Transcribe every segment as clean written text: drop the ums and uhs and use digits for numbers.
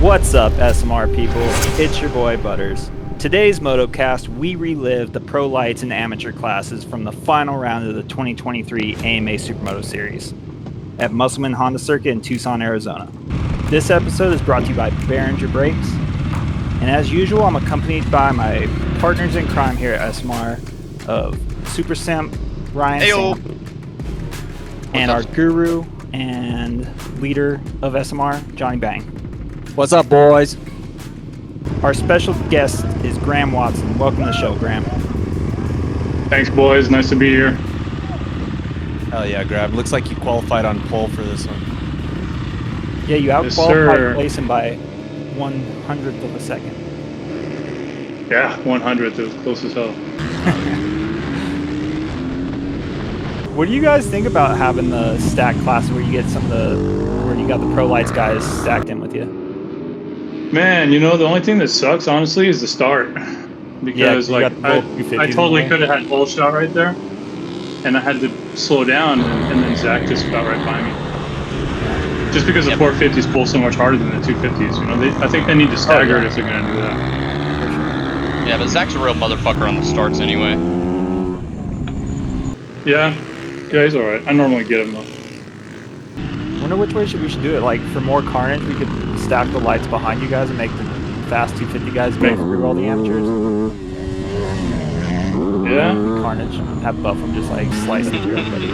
What's up, SMR people? It's your boy Butters. Today's Motocast, we relive the pro lights and amateur classes from the final round of the 2023 AMA Supermoto Series at Musselman Honda Circuit in Tucson, Arizona. This episode is brought to you by Behringer Brakes, and as usual, I'm accompanied by my partners in crime here at SMR of Super Samp, Ryan Samp, and our guru and leader of SMR, Johnny Bang. What's up, boys? Our special guest is Graham Watson. Welcome to the show, Graham. Thanks, boys. Nice to be here. Hell yeah, Graham. Looks like you qualified on pole for this one. Yeah, you Yes, out-qualified sir. Klassen by 1/100th of a second. Yeah, 100th. It was close as hell. What do you guys think about having the stack class where you get where you got the pro lights guys stacked in with you? Man, you know, the only thing that sucks, honestly, is the start. Because, you like, got the both 250s I totally in the way. could have had pole shot right there. And I had to slow down, and then Zach just got right by me. Just because the 450s pull so much harder than the 250s, you know, I think they need to stagger it if they're going to do that. Yeah, but Zach's a real motherfucker on the starts anyway. Yeah, he's alright. I normally get him, though. Wonder which way we should do it. Like, for more carnage, we could stack the lights behind you guys and make the fast 250 guys go through all the amateurs. Yeah? Carnage. Have Buffum just, like, slicing through everybody.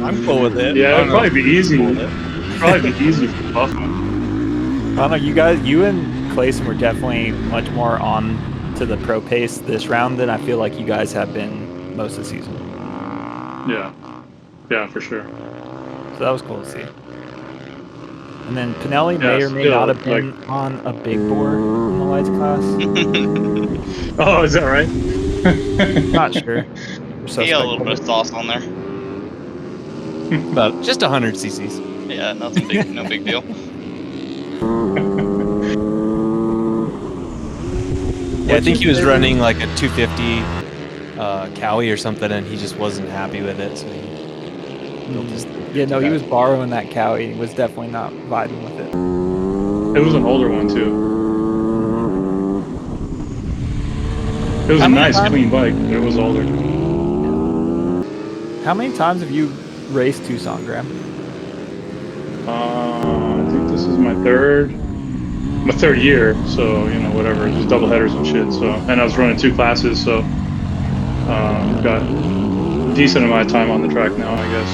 I'm cool with it. Yeah, it'd probably be easy. Probably be easy for Buffum. I don't know, you and Klassen were definitely much more on to the pro pace this round than I feel like you guys have been most of the season. Yeah, for sure. So that was cool to see. And then Panelley Yeah, may or may still, not have been on a big board in the lights class. Oh, is that right? Not sure. He got a little bit of sauce on there. About just 100 cc's. Yeah, nothing big, no big deal. Yeah, I think he was running like a 250 Cowie or something, and he just wasn't happy with it. So he built his Yeah, no, he was borrowing that Cowie. He was definitely not vibing with it. It was an older one, too. It was How a many nice, times- clean bike, but it was older. How many times have you raced Tucson, Graham? I think this is my third year, so, you know, whatever, just double headers and shit, so, and I was running 2 classes, so, got a decent amount of time on the track now, I guess.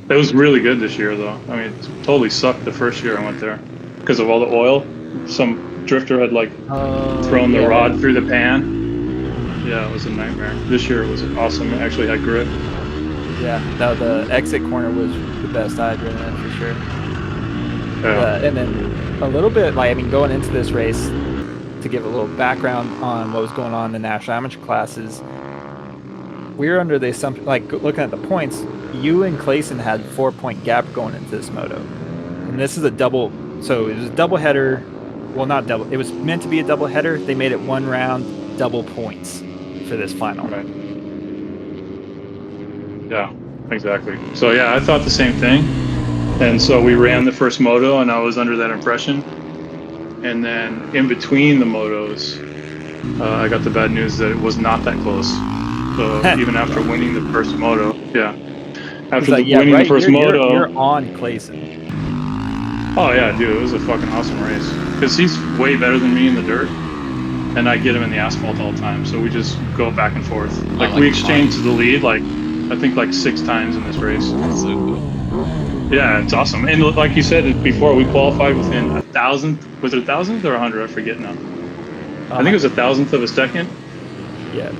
Yeah. It was really good this year, though. I mean, it totally sucked the first year I went there, because of all the oil. Some drifter had, like, thrown the rod through the pan. Yeah, it was a nightmare. This year it was awesome. It actually had grip. Yeah, no, the exit corner was the best I had driven in for sure. Yeah. And then a little bit, like, I mean, going into this race, to give a little background on what was going on in the national amateur classes, we were under the assumption, like, looking at the points, you and Klassen had 4-point gap going into this moto. And this is a double, so it was a double header. Well, not double. It was meant to be a double header. They made it one round, double points for this final. Right. Yeah, exactly. So yeah, I thought the same thing. And so we ran the first moto and I was under that impression. And then in between the motos, I got the bad news that it was not that close. So even after winning the first moto, winning the first moto. You're on Klassen. Oh yeah, dude, it was a fucking awesome race. Because he's way better than me in the dirt. And I get him in the asphalt all the time. So we just go back and forth. Like we exchanged the lead, like, I think like 6 times in this race. That's so cool. Yeah, it's awesome. And like you said before, we qualified within 1,000th. Was it 1,000th or 100? I forget now. I think it was 1,000th of a second. Yeah.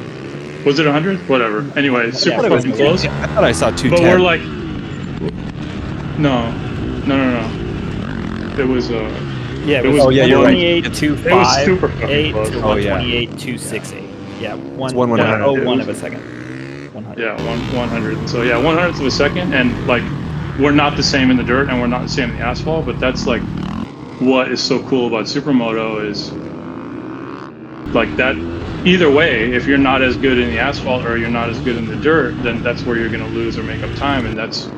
Was it 100? Whatever. Anyway, super fucking close. I thought I saw 210. But we're like, no. It was Yeah, it It was, was- oh, yeah, you're right. 28.25, It was super fucking 8 close. to Oh, yeah. 128.268. Yeah, It's 1/100. 1/1 of a second. 100. yeah, 100. So yeah, 100th of a second, and like we're not the same in the dirt, and we're not the same in the asphalt. But that's like what is so cool about Supermoto is like that. Either way, if you're not as good in the asphalt or you're not as good in the dirt, then that's where you're going to lose or make up time, and that's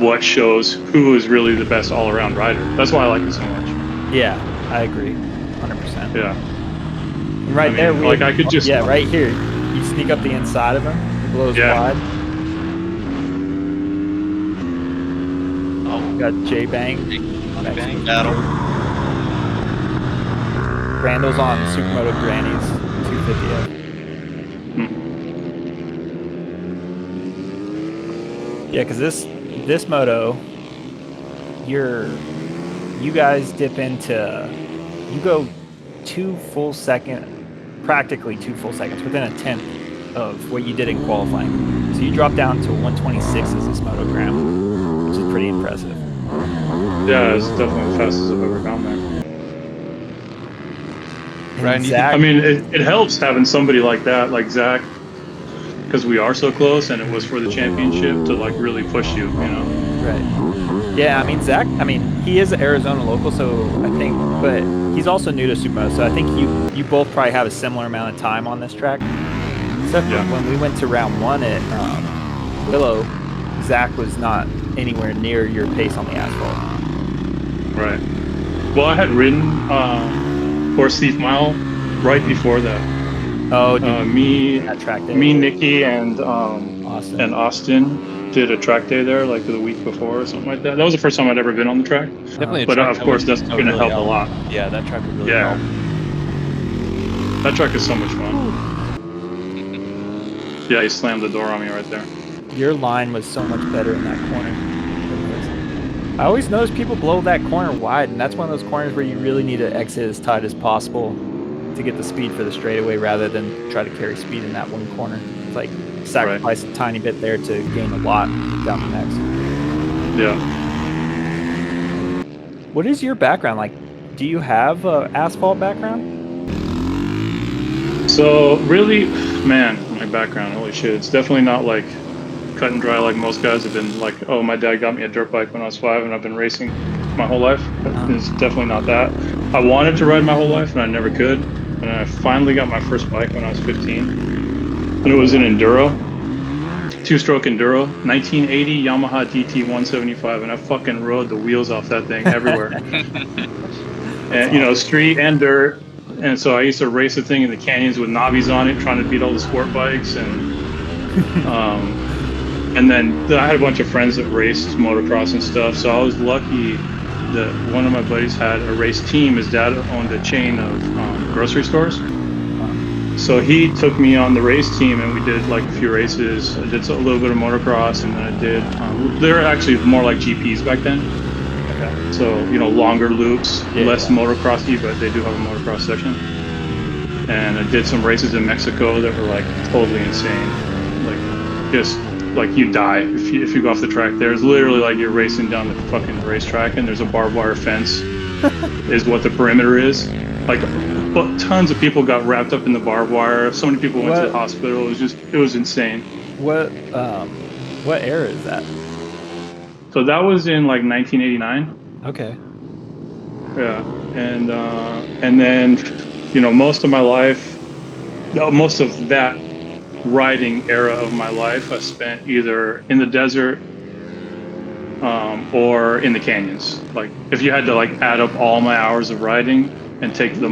what shows who is really the best all-around rider. That's why I like it so much. Yeah, I agree, 100%. Yeah. And right there, like I could just right here. You sneak up the inside of him, he blows wide. Oh, You got J Bang. bang battle. Randall's on Supermoto Granny's 250F. Yeah, because this moto, you guys dip into, you go practically 2 full seconds, within a tenth of what you did in qualifying. So you drop down to 126 as this motogram, which is pretty impressive. Yeah, it's definitely the fastest I've ever gone there. And Zach, I mean, it helps having somebody like that, like Zach, because we are so close, and it was for the championship to like really push you, you know. Right. Yeah, I mean Zach. I mean he is an Arizona local, so I think, but he's also new to Supermoto, so I think you both probably have a similar amount of time on this track. Except when we went to round 1 at Willow, Zach was not anywhere near your pace on the asphalt. Right. Well, I had ridden Horse Thief Mile right before that. Oh, that track day. Me, Nikki, and Austin did a track day there like the week before or something like that. That was the first time I'd ever been on the track. Definitely, but of course that's going to help a lot. Yeah, that track would really help. That track is so much fun. Yeah, he slammed the door on me right there. Your line was so much better in that corner. I always notice people blow that corner wide, and that's one of those corners where you really need to exit as tight as possible to get the speed for the straightaway rather than try to carry speed in that one corner. It's like sacrifice a tiny bit there to gain a lot down the next. Yeah. What is your background like? Do you have an asphalt background? So really, man, my background, holy shit, it's definitely not like cut and dry like most guys have been like, oh, my dad got me a dirt bike when I was 5 and I've been racing my whole life. It's definitely not that. I wanted to ride my whole life and I never could. And I finally got my first bike when I was 15. And it was an Enduro, 2-stroke Enduro, 1980 Yamaha DT 175. And I fucking rode the wheels off that thing everywhere. And, you know, street and dirt. And so I used to race the thing in the canyons with knobbies on it, trying to beat all the sport bikes. And then I had a bunch of friends that raced motocross and stuff. So I was lucky that one of my buddies had a race team. His dad owned a chain of grocery stores. So he took me on the race team and we did like a few races. I did a little bit of motocross and then I did, they were actually more like GPs back then. Okay. So, you know, longer loops, less motocrossy, but they do have a motocross section. And I did some races in Mexico that were like totally insane. Like just like you die if you go off the track there. It's literally like you're racing down the fucking racetrack and there's a barbed wire fence is what the perimeter is. Like tons of people got wrapped up in the barbed wire. So many people went to the hospital. It was insane. What era is that? So that was in like 1989. Okay. Yeah. And then, you know, most of that riding era of my life I spent either in the desert or in the canyons. Like if you had to like add up all my hours of riding and take the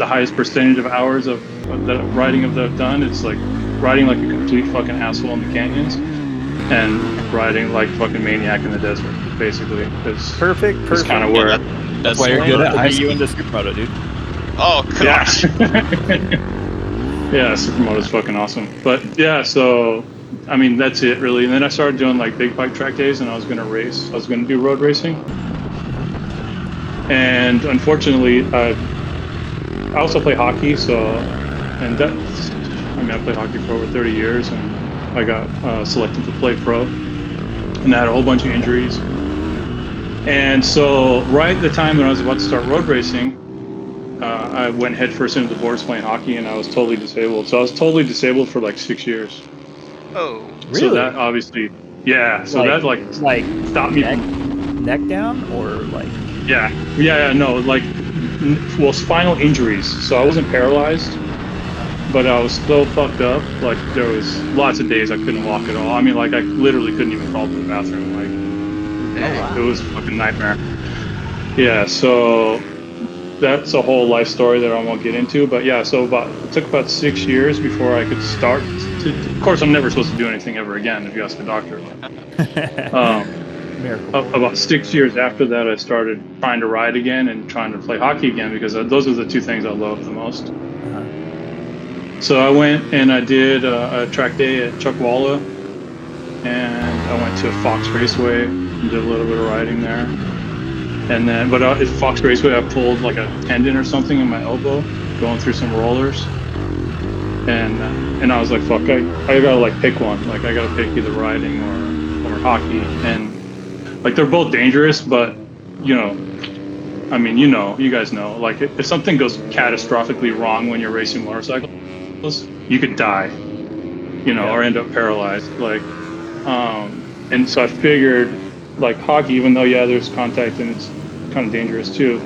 highest percentage of hours of the riding that I've done, it's like riding like a complete fucking asshole in the canyons and riding like fucking maniac in the desert, basically. It's perfect. That's kind of where that's why you're good at you into Supermoto, dude. Oh gosh. Yeah, Supermoto's fucking awesome. But yeah, so I mean that's it really. And then I started doing like big bike track days and I was gonna do road racing. And unfortunately, I also play hockey, I played hockey for over 30 years and I got selected to play pro. And I had a whole bunch of injuries. And so right at the time when I was about to start road racing, I went headfirst into the boards playing hockey and I was totally disabled. So I was totally disabled for like 6 years. Oh, really? So that obviously, yeah. So that like stopped me from neck down or like. Yeah. No, like, well, spinal injuries. So I wasn't paralyzed, but I was so fucked up. Like there was lots of days I couldn't walk at all. I mean, like I literally couldn't even crawl to the bathroom. Like Dang. It was a fucking nightmare. Yeah, so that's a whole life story that I won't get into. But yeah, so it took about 6 years before I could start. Of course, I'm never supposed to do anything ever again if you ask the doctor. Miracle. About 6 years after that, I started trying to ride again and trying to play hockey again because those are the two things I love the most. So I went and I did a track day at Chuckwalla, and I went to Fox Raceway and did a little bit of riding there. And then, but at Fox Raceway, I pulled like a tendon or something in my elbow going through some rollers. And I was like, fuck, I gotta like pick one. Like I gotta pick either riding or hockey. And like they're both dangerous, but you know, I mean, you guys know, like if something goes catastrophically wrong when you're racing motorcycles, you could die, or end up paralyzed. Like, and so I figured, like hockey, even though there's contact and it's kind of dangerous too,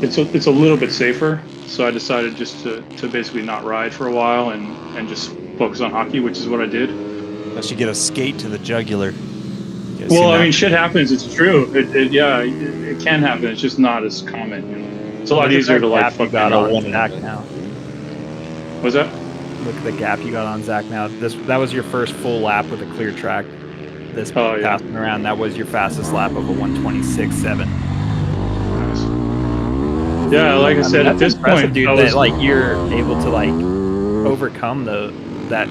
it's a little bit safer. So I decided just to basically not ride for a while and just focus on hockey, which is what I did. Unless you get a skate to the jugular. Well, I mean, shit happens. It's true. It can happen. It's just not as common. It's a lot easier to like fuck got on Zach now. What's that? Look at the gap you got on Zach now. That was your first full lap with a clear track. This passing around, that was your fastest lap of a 126.7. Nice. Yeah, like I said, at this point, dude, that like you're able to like overcome that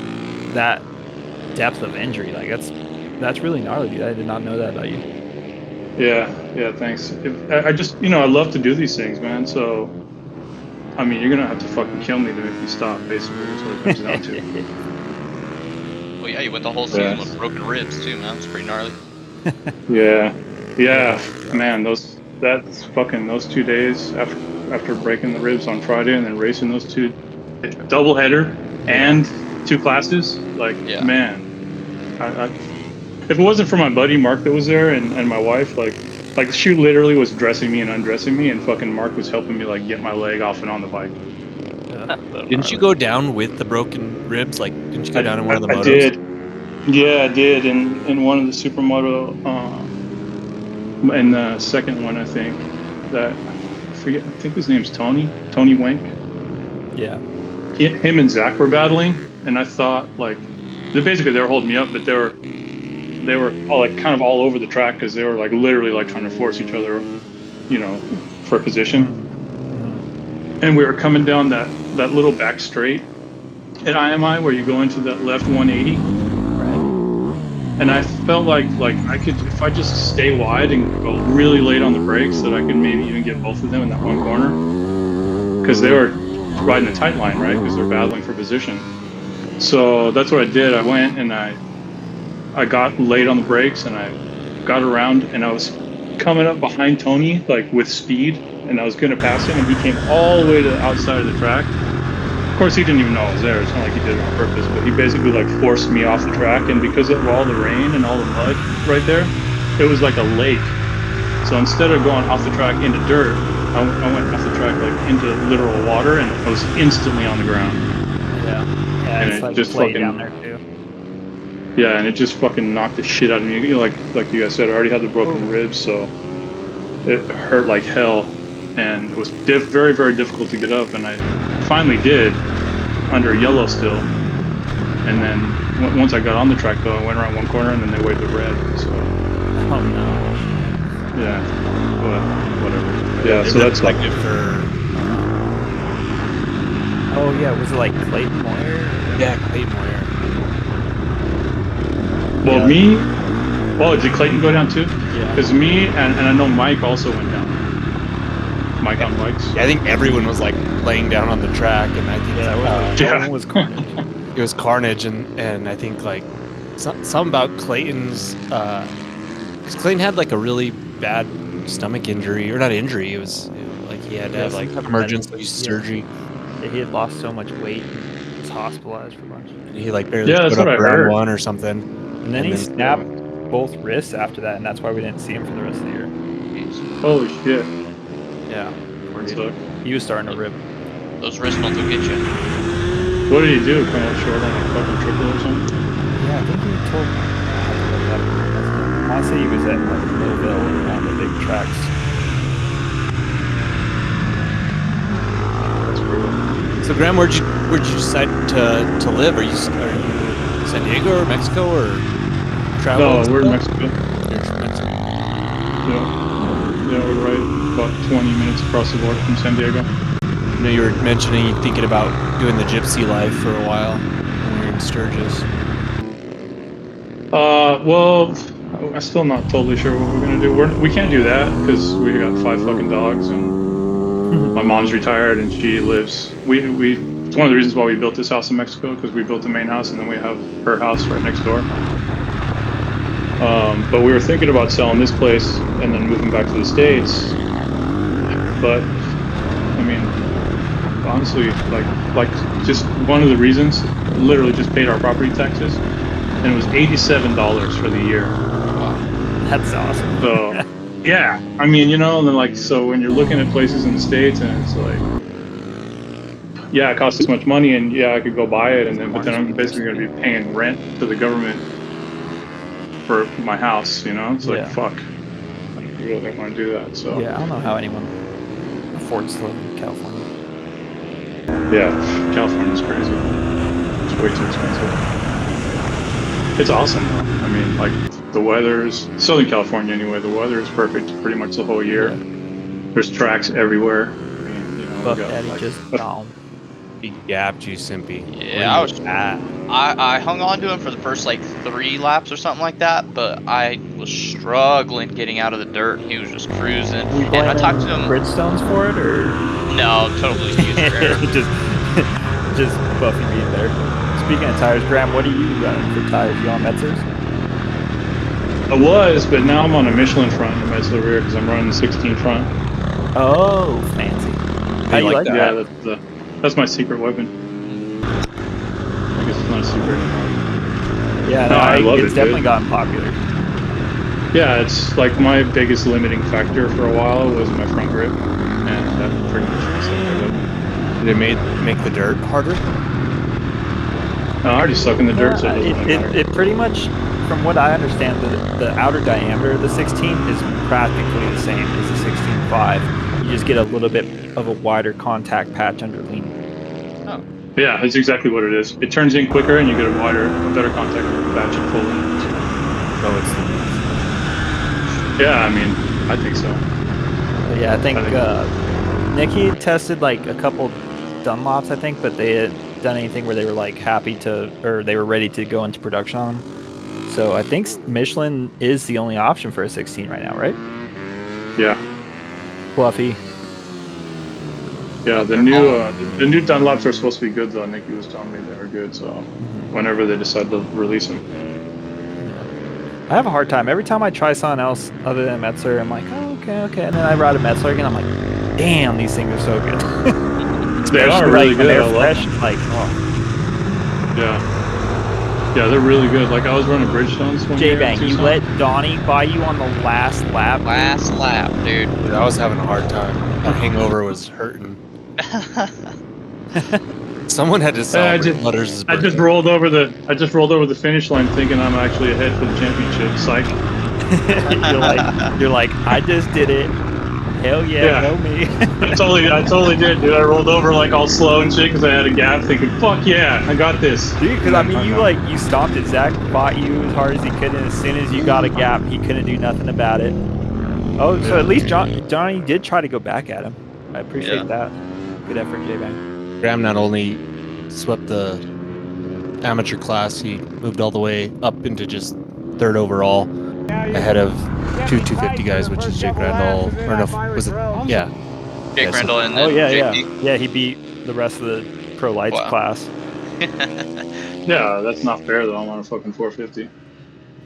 depth of injury. Like that's really gnarly, dude. I did not know that about you. Yeah, thanks. I just, I love to do these things, man. So, I mean, you're gonna have to fucking kill me to make me stop. Basically, that's what it comes down to. Well, yeah, you went the whole season with broken ribs too, man. It's pretty gnarly. Yeah, man. Those 2 days after breaking the ribs on Friday and then racing those two, double header and 2 classes. Like, man, if it wasn't for my buddy Mark that was there and my wife, like she literally was dressing me and undressing me, and fucking Mark was helping me like get my leg off and on the bike. Didn't you go down with the broken ribs? Like, didn't you go down in one of the motos? I did. Yeah, I did. In one of the supermoto, and the second one, I think I think his name's Tony Wenk. Yeah. Him and Zach were battling, and I thought like they were holding me up, but they were all like kind of all over the track because they were like literally like trying to force each other, for a position. And we were coming down that little back straight at IMI where you go into that left 180. And I felt like I could, if I just stay wide and go really late on the brakes, that I could maybe even get both of them in that one corner. Because they were riding a tight line, right? Because they're battling for position. So that's what I did. I went and I got late on the brakes and I got around and I was coming up behind Tony, like with speed, and I was going to pass him, and he came all the way to the outside of the track. Of course, he didn't even know I was there. It's not like he did it on purpose, but he basically like forced me off the track, and because of all the rain and all the mud right there, it was like a lake. So instead of going off the track into dirt, I went off the track like into literal water, and I was instantly on the ground. Yeah, and it's it like just clay fucking down there too. Yeah, and it just fucking knocked the shit out of me. Like you guys said, I already had the broken ribs, so it hurt like hell, and it was very, very difficult to get up. And I finally did under yellow still, and then once I got on the track though, I went around one corner and then they waved the red. So oh no. Yeah, well, whatever. Yeah, so that's like it for. Oh yeah, was it like Clayton Moyer? Yeah, Clayton Moyer. Well, did Clayton go down too? Yeah. Because me and I know Mike also went down. Mike on bikes. Yeah, I think everyone was like laying down on the track, and I think that was carnage. It was carnage, and I think like something about Clayton's, because Clayton had like a really bad stomach injury, or not injury. It was like he had to have like emergency surgery. He had lost so much weight, he was hospitalized for a bunch. He like barely put up around one or something. And then he snapped both wrists after that, and that's why we didn't see him for the rest of the year. Holy shit. Yeah. He was starting to rip. Those wrist bolts will get you. What did he do? Come up short on a fucking triple or something? Yeah, I think he told want to say he was at like Louisville, one of the big tracks. That's brutal. So Graham, where'd you decide to live? Are you San Diego or Mexico or travel? No, we're in Mexico. You're in Mexico. Yeah, we're right about 20 minutes across the border from San Diego. You know, you were mentioning thinking about doing the gypsy life for a while when we were in Sturgis. Well, I'm still not totally sure what we're gonna do. We can't do that because we got 5 fucking dogs, and my mom's retired, and she lives. It's one of the reasons why we built this house in Mexico, because we built the main house, and then we have her house right next door. But we were thinking about selling this place and then moving back to the States. But I mean, honestly, like just one of the reasons, literally just paid our property taxes, and it was $87 for the year. That's awesome. So yeah, I mean, and then like, so when you're looking at places in the States, and it's like, yeah, it costs this much money, and yeah, I could go buy it, but then I'm basically going to be paying rent to the government for my house. It's like, fuck, I really don't want to do that. So Yeah, I don't know how anyone affords to live in California. yeah, California's crazy. It's way too expensive. It's awesome though. I mean, like, the weather's Southern California anyway. The weather is perfect pretty much the whole year. There's tracks everywhere. I mean, we Buff got, Daddy like, just gone. He gapped you, Simpy. Yeah, I hung on to him for the first like 3 laps or something like that, but I was struggling getting out of the dirt. He was just cruising, and I talked to him. Bridgestones for it, or No, totally user error. just Buffy being there. Speaking of tires, Graham, what are you running for tires? You on Metzers? I was, but now I'm on a Michelin front in the Metzler rear because I'm running the 16 front. Oh, fancy. How do you like that? Yeah, that's my secret weapon. I guess it's not a secret anymore. Yeah, No, I love it's it, definitely dude. gotten popular. Yeah, it's like my biggest limiting factor for a while was my front grip, and that pretty much makes it. Did it make the dirt harder? No, I already suck in the dirt, so it doesn't really matter. It pretty much, from what I understand, the outer diameter of the 16 is practically the same as the 16.5. You just get a little bit of a wider contact patch under lean. Oh. Yeah, that's exactly what it is. It turns in quicker, and you get a better contact patch and full in. Oh, it's Yeah, I mean, I think so. But yeah, I think Nicky had tested like a couple Dunlops, I think, but they had done anything where they were like happy to, or they were ready to go into production on them. So I think Michelin is the only option for a 16 right now, right? Yeah. Fluffy. Yeah, the new Dunlops are supposed to be good though. Nicky was telling me they were good, so whenever they decide to release them. I have a hard time. Every time I try something else other than Metzler, I'm like, oh, okay. And then I ride a Metzler again, I'm like, damn, these things are so good. They are Especially, really like, when good. I they're love fresh, them. like, oh. Yeah, they're really good. Like, I was running Bridgestones one year. J-Bang, you let Donnie buy you on the last lap? Last lap, dude. Dude, I was having a hard time. My hangover was hurting. Someone had to celebrate Butters' birthday. I just rolled over the finish line thinking I'm actually ahead for the championship. Psych. you're like, I just did it. Hell yeah, go me. I totally did, dude. I rolled over like all slow and shit because I had a gap, thinking, "Fuck yeah, I got this." Dude, because I mean, you stomped it. Zach fought you as hard as he could, and as soon as you got a gap, he couldn't do nothing about it. Oh, so at least Johnny did try to go back at him. I appreciate that. Good effort, J-Bang. Graham not only swept the amateur class, he moved all the way up into just 3rd overall, ahead of 250 guys, which is Jake Randall. Or no, was it? Yeah. Jake Randall and then yeah. Yeah, he beat the rest of the Pro Lights class. Yeah, that's not fair though. I'm on a fucking 450.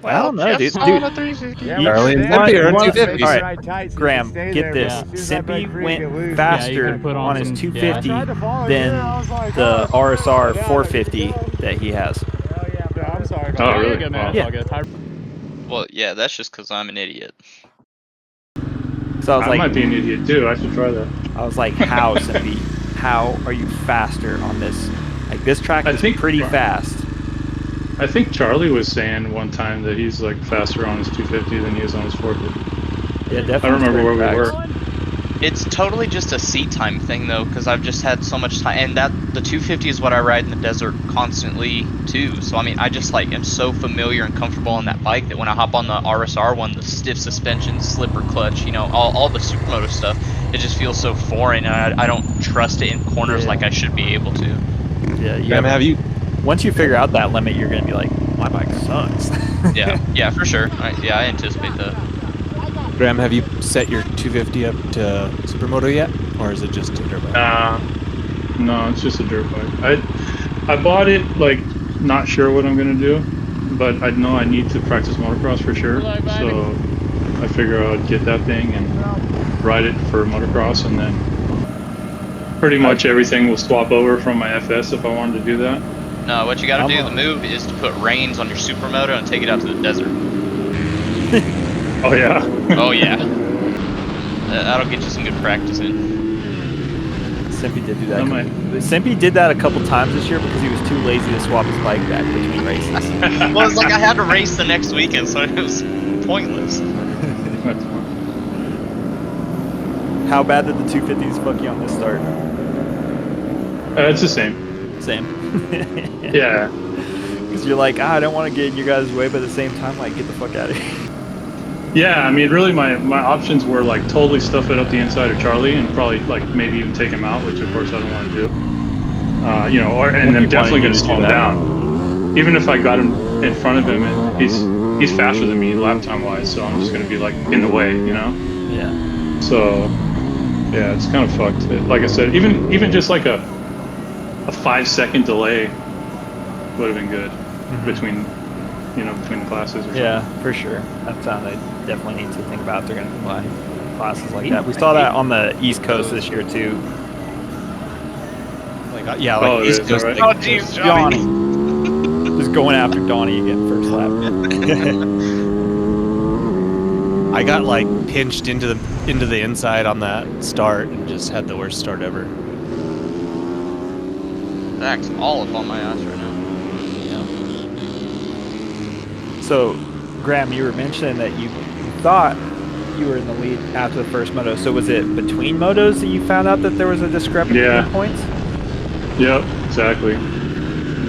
I don't know, dude. Charlie and Simpy are on 250. All right, Graham, get this. Simpy went faster on his 250 than the RSR 450 that he has. I'm sorry. Oh, really? Yeah. Well, yeah, that's just because I'm an idiot. So I was I like, might be an idiot too. I should try that. I was like, how, Simpy? How are you faster on this? Like, this track is pretty fast. I I think Charlie was saying one time that he's like faster on his 250 than he is on his 450. Yeah, definitely. I don't remember where we were. It's totally just a seat time thing though, because I've just had so much time, and that the 250 is what I ride in the desert constantly too. So I mean, I just like am so familiar and comfortable on that bike that when I hop on the RSR one, the stiff suspension, slipper clutch, you know, all the supermoto stuff, it just feels so foreign, and I don't trust it in corners like I should be able to. Yeah, Have you? Once you figure out that limit, you're gonna be like, my bike sucks. Yeah, for sure. I anticipate that. Graham, have you set your 250 up to supermoto yet, or is it just a dirt bike? No, it's just a dirt bike. I bought it like not sure what I'm gonna do, but I know I need to practice motocross for sure. So I figure I would get that thing and ride it for motocross, and then pretty much everything will swap over from my FS if I wanted to do that. No, what you gotta do, the move is to put reins on your supermoto and take it out to the desert. Oh yeah. Oh yeah. That'll get you some good practice in. Simpy did do that. Simpy did that a couple times this year because he was too lazy to swap his bike back between races. Well, it's like I had to race the next weekend, so it was pointless. How bad did the 250s fuck you on this start? It's the same. Same. Yeah. Because you're like, I don't want to get in your guys' way, but at the same time, like, get the fuck out of here. Yeah, I mean, really, my options were like totally stuff it up the inside of Charlie and probably like maybe even take him out, which of course I don't want to do. You know, and I'm definitely going to slow him down. Even if I got him in front of him, and he's faster than me lap time wise, so I'm just going to be like in the way, you know. Yeah. So, yeah, it's kind of fucked. Like I said, even just like a 5-second delay would have been good between the classes. Or yeah, for sure. That's something they definitely need to think about. They're going to combine classes like that. We saw that on the East Coast this year too. Like East Coast. Right? Oh jeez, Johnny. Just going after Donnie again first lap. I got like pinched into the inside on that start and just had the worst start ever. Zach's all up on my ass right now. So, Graham, you were mentioning that you thought you were in the lead after the first moto. So was it between motos that you found out that there was a discrepancy in points? Yep, exactly.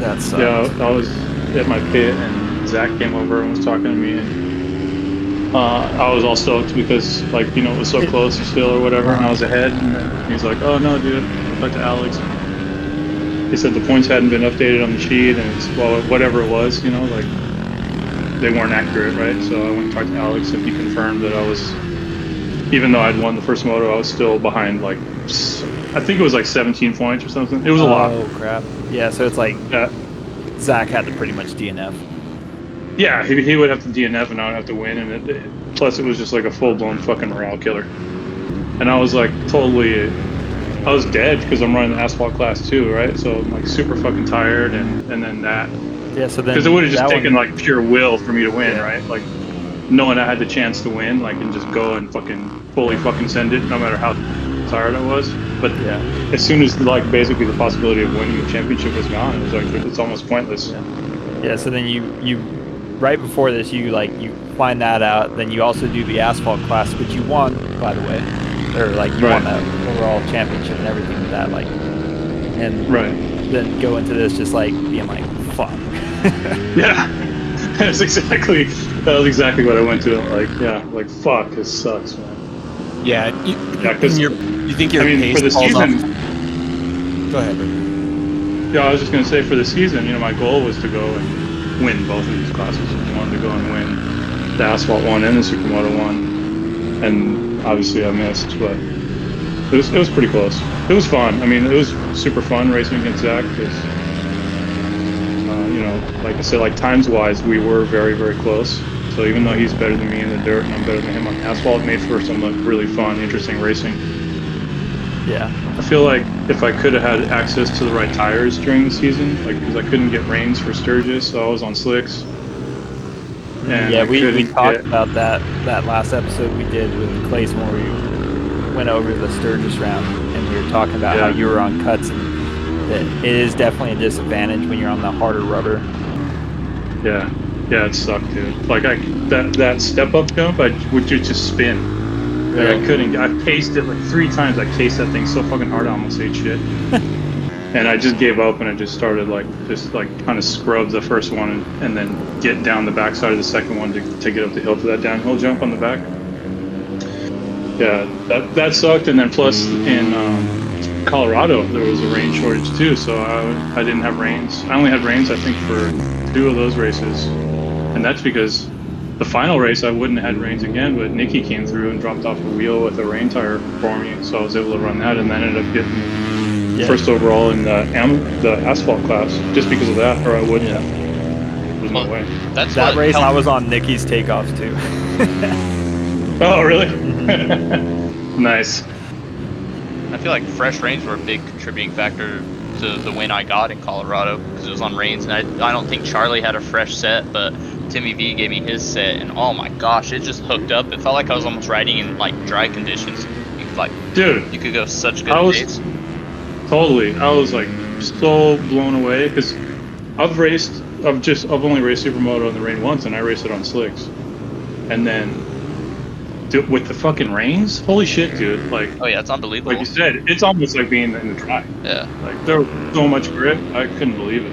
That sucks. Yeah, I was at my pit and Zach came over and was talking to me, and I was all stoked because it was so close still or whatever, and I was ahead, and then he's like, "Oh no, dude, I talked to Alex. He said the points hadn't been updated on the sheet, and it's whatever it was, they weren't accurate, right?" So I went and talked to Alex, and he confirmed that I was, even though I'd won the first moto, I was still behind, I think it was like 17 points or something. It was a lot. Oh, crap. Yeah, so it's like Zach had to pretty much DNF. Yeah, he would have to DNF, and I would have to win, and plus it was just like a full-blown fucking morale killer. And I was like I was dead because I'm running the asphalt class too, right? So I'm like super fucking tired, and then that. Yeah, so then because it would have just taken like pure will for me to win, right? Like knowing I had the chance to win, and just go and fully send it, no matter how tired I was. But as soon as basically the possibility of winning the championship was gone, it was like it's almost pointless. Yeah. So then you right before this you find that out. Then you also do the asphalt class, which you won, by the way, or you won that overall championship and everything with that, and then go into this just being like, fuck. Yeah, that was exactly what I went to. Fuck, this sucks, man. Yeah, because you think your pace for the falls season. off. Go ahead. Yeah, I was just gonna say for the season, my goal was to go and win both of these classes. I wanted to go and win the asphalt one and the supermoto one, and obviously I missed, but it was pretty close. It was fun. I mean, it was super fun racing against Zach because. Like I said, times wise, we were very, very close. So even though he's better than me in the dirt and I'm better than him on the asphalt, it made for some really fun, interesting racing. Yeah. I feel like if I could have had access to the right tires during the season, because I couldn't get reins for Sturgis, so I was on slicks. And yeah, we talked about that last episode we did with Klassen where we went over the Sturgis round, and we were talking about how you were on cuts, and that it is definitely a disadvantage when you're on the harder rubber. Yeah, it sucked, dude. Like that step up jump, I would just spin. Like, I couldn't. I cased it like 3 times. I cased that thing so fucking hard, I almost ate shit. And I just gave up, and I just started kind of scrub the first one, and then get down the backside of the second one to get up the hill for that downhill jump on the back. Yeah, that sucked. And then plus in Colorado there was a rain shortage too, so I didn't have rains. I only had rains I think for 2 of those races, and that's because the final race I wouldn't have had rains again, but Nikki came through and dropped off a wheel with a rain tire for me, so I was able to run that, and then ended up getting first overall in the asphalt class just because of that, or I wouldn't have. There's no way. That race I was on Nikki's takeoffs too. Oh really? Nice. I feel like fresh rains were a big contributing factor to the win I got in Colorado, because it was on rains, and I don't think Charlie had a fresh set, but Timmy V gave me his set, and oh my gosh, it just hooked up. It felt like I was almost riding in like dry conditions. Dude, you could go such good days. Totally. I was like so blown away because I've only raced Supermoto in the rain once, and I raced it on slicks. And then with the fucking rains, holy shit, dude! Like, oh yeah, it's unbelievable. Like you said, it's almost like being in the dry. Yeah. Like there was so much grip, I couldn't believe it.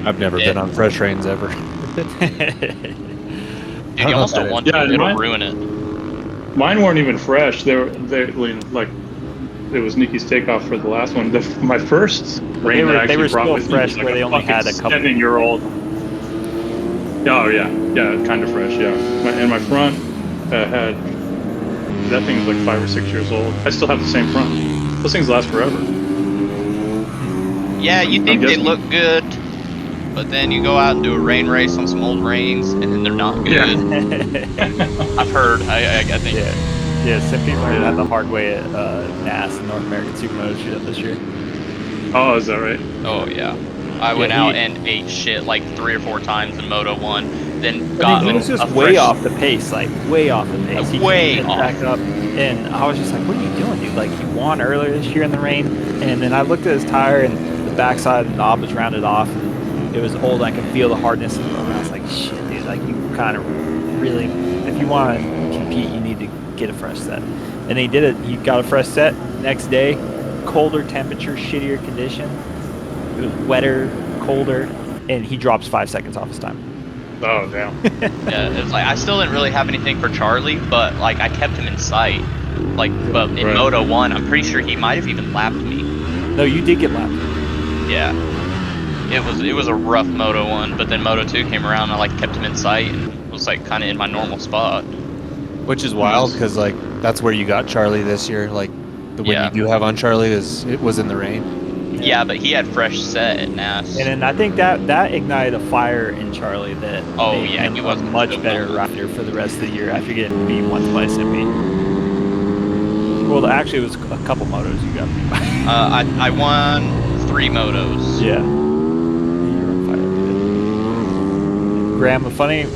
I've never been on fresh rains ever. Dude, you almost don't want to. It'll ruin it. Mine weren't even fresh. They like. It was Nikki's takeoff for the last one. My first rain that I actually brought with me was like they only had a couple. 7-year-old. Oh yeah, kind of fresh. Yeah, and my front had that thing was like 5 or 6 years old. I still have the same front. Those things last forever. Yeah, you think they look good, but then you go out and do a rain race on some old rains, and then they're not good. Yeah. I've heard. I think. Yeah, Samp learned that the hard way at NAS, North American Supermoto shoot up this year. Oh, is that right? Oh, yeah. I went out and ate shit like 3 or 4 times in Moto 1, then got he was just way off the pace, like way off the pace. He way off. Back up, and I was just like, what are you doing, dude? Like, he won earlier this year in the rain, and then I looked at his tire, and the backside knob was rounded off, and it was old, and I could feel the hardness in the road. I was like, shit, dude, like, you kind of really, if you want to compete, you need to get a fresh set. And he did it. He got a fresh set next day. Colder temperature, shittier condition. It was wetter, colder, and he drops 5 seconds off his time. Oh damn. Yeah, it's like I still didn't really have anything for Charlie, but like I kept him in sight. Like, but in Moto 1, I'm pretty sure he might have even lapped me. No, you did get lapped. Yeah. It was a rough Moto 1, but then Moto 2 came around and I like kept him in sight and was like kind of in my normal spot. Which is wild because like that's where you got Charlie this year. Like the win you do have on Charlie it was in the rain. Yeah, but he had fresh set at NAS. And then I think that ignited a fire in Charlie that made him he was a much better rider for the rest of the year after getting beat once by Simpy. Well, actually, it was a couple motos you got beat by. I won 3 motos. Yeah. You're on fire. Graham, a funny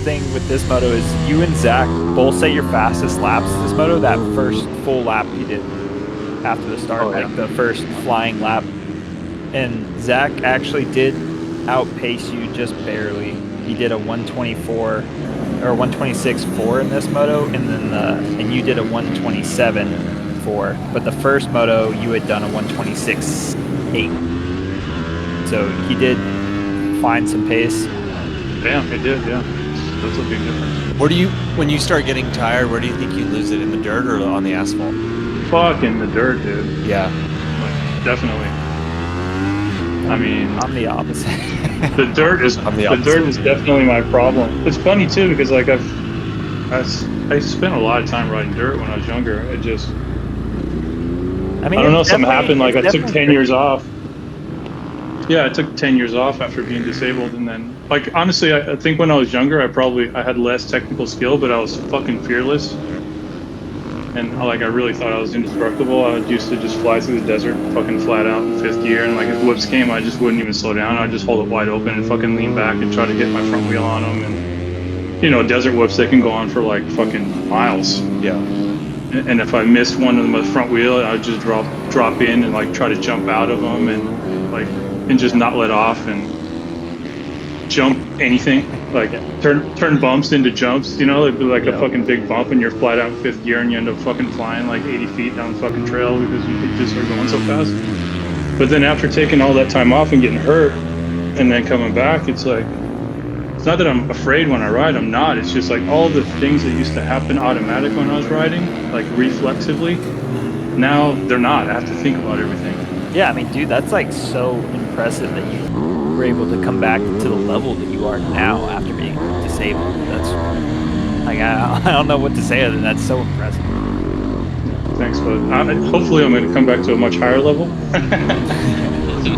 thing with this moto is you and Zach both set your fastest laps this moto. That first full lap you did after the start, like the first flying lap, and Zach actually did outpace you just barely. He did a 124 or 126.4 in this moto, and then and you did a 127.4. But the first moto you had done a 126.8. So he did find some pace. Damn, he did, yeah. That's a big difference. When you start getting tired, where do you think you lose it, in the dirt or on the asphalt? Fucking the dirt, dude. Yeah. Like, definitely. I mean, I'm the opposite. The dirt is definitely my problem. It's funny too because like I spent a lot of time riding dirt when I was younger. I don't know, something happened. Like I took 10 years off. Yeah, I took 10 years off after being disabled, and then like honestly, I think when I was younger, I had less technical skill, but I was fucking fearless. And like I really thought I was indestructible. I used to just fly through the desert fucking flat out in 5th gear, and like if whips came, I just wouldn't even slow down. I'd just hold it wide open and fucking lean back and try to hit my front wheel on them. And desert whips, they can go on for like fucking miles. Yeah. And if I missed one of them with the front wheel, I'd just drop in and like try to jump out of them and just not let off. And jump anything, like turn bumps into jumps, you know, it'd be like a fucking big bump and you're flat out in 5th gear and you end up fucking flying like 80 feet down the fucking trail because you just are going so fast. But then after taking all that time off and getting hurt and then coming back, it's like, it's not that I'm afraid when I ride, I'm not. It's just like all the things that used to happen automatic when I was riding, like reflexively, now they're not. I have to think about everything. Yeah, I mean, dude, that's like so impressive that you were able to come back to the level that you are now after being disabled. That's like, I don't know what to say other than that's so impressive. Thanks, bud. Hopefully I'm going to come back to a much higher level.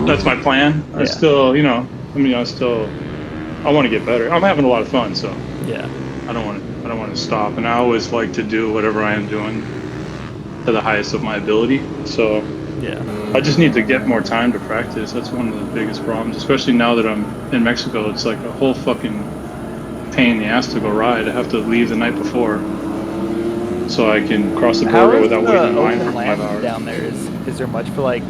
That's my plan. I still, you know, I want to get better. I'm having a lot of fun, so yeah, I don't want to stop. And I always like to do whatever I am doing to the highest of my ability. So yeah, I just need to get more time to practice. That's one of the biggest problems, especially now that I'm in Mexico. It's like a whole fucking pain in the ass to go ride. I have to leave the night before so I can cross the border without waiting in line for 5 hours. Down there is there much for like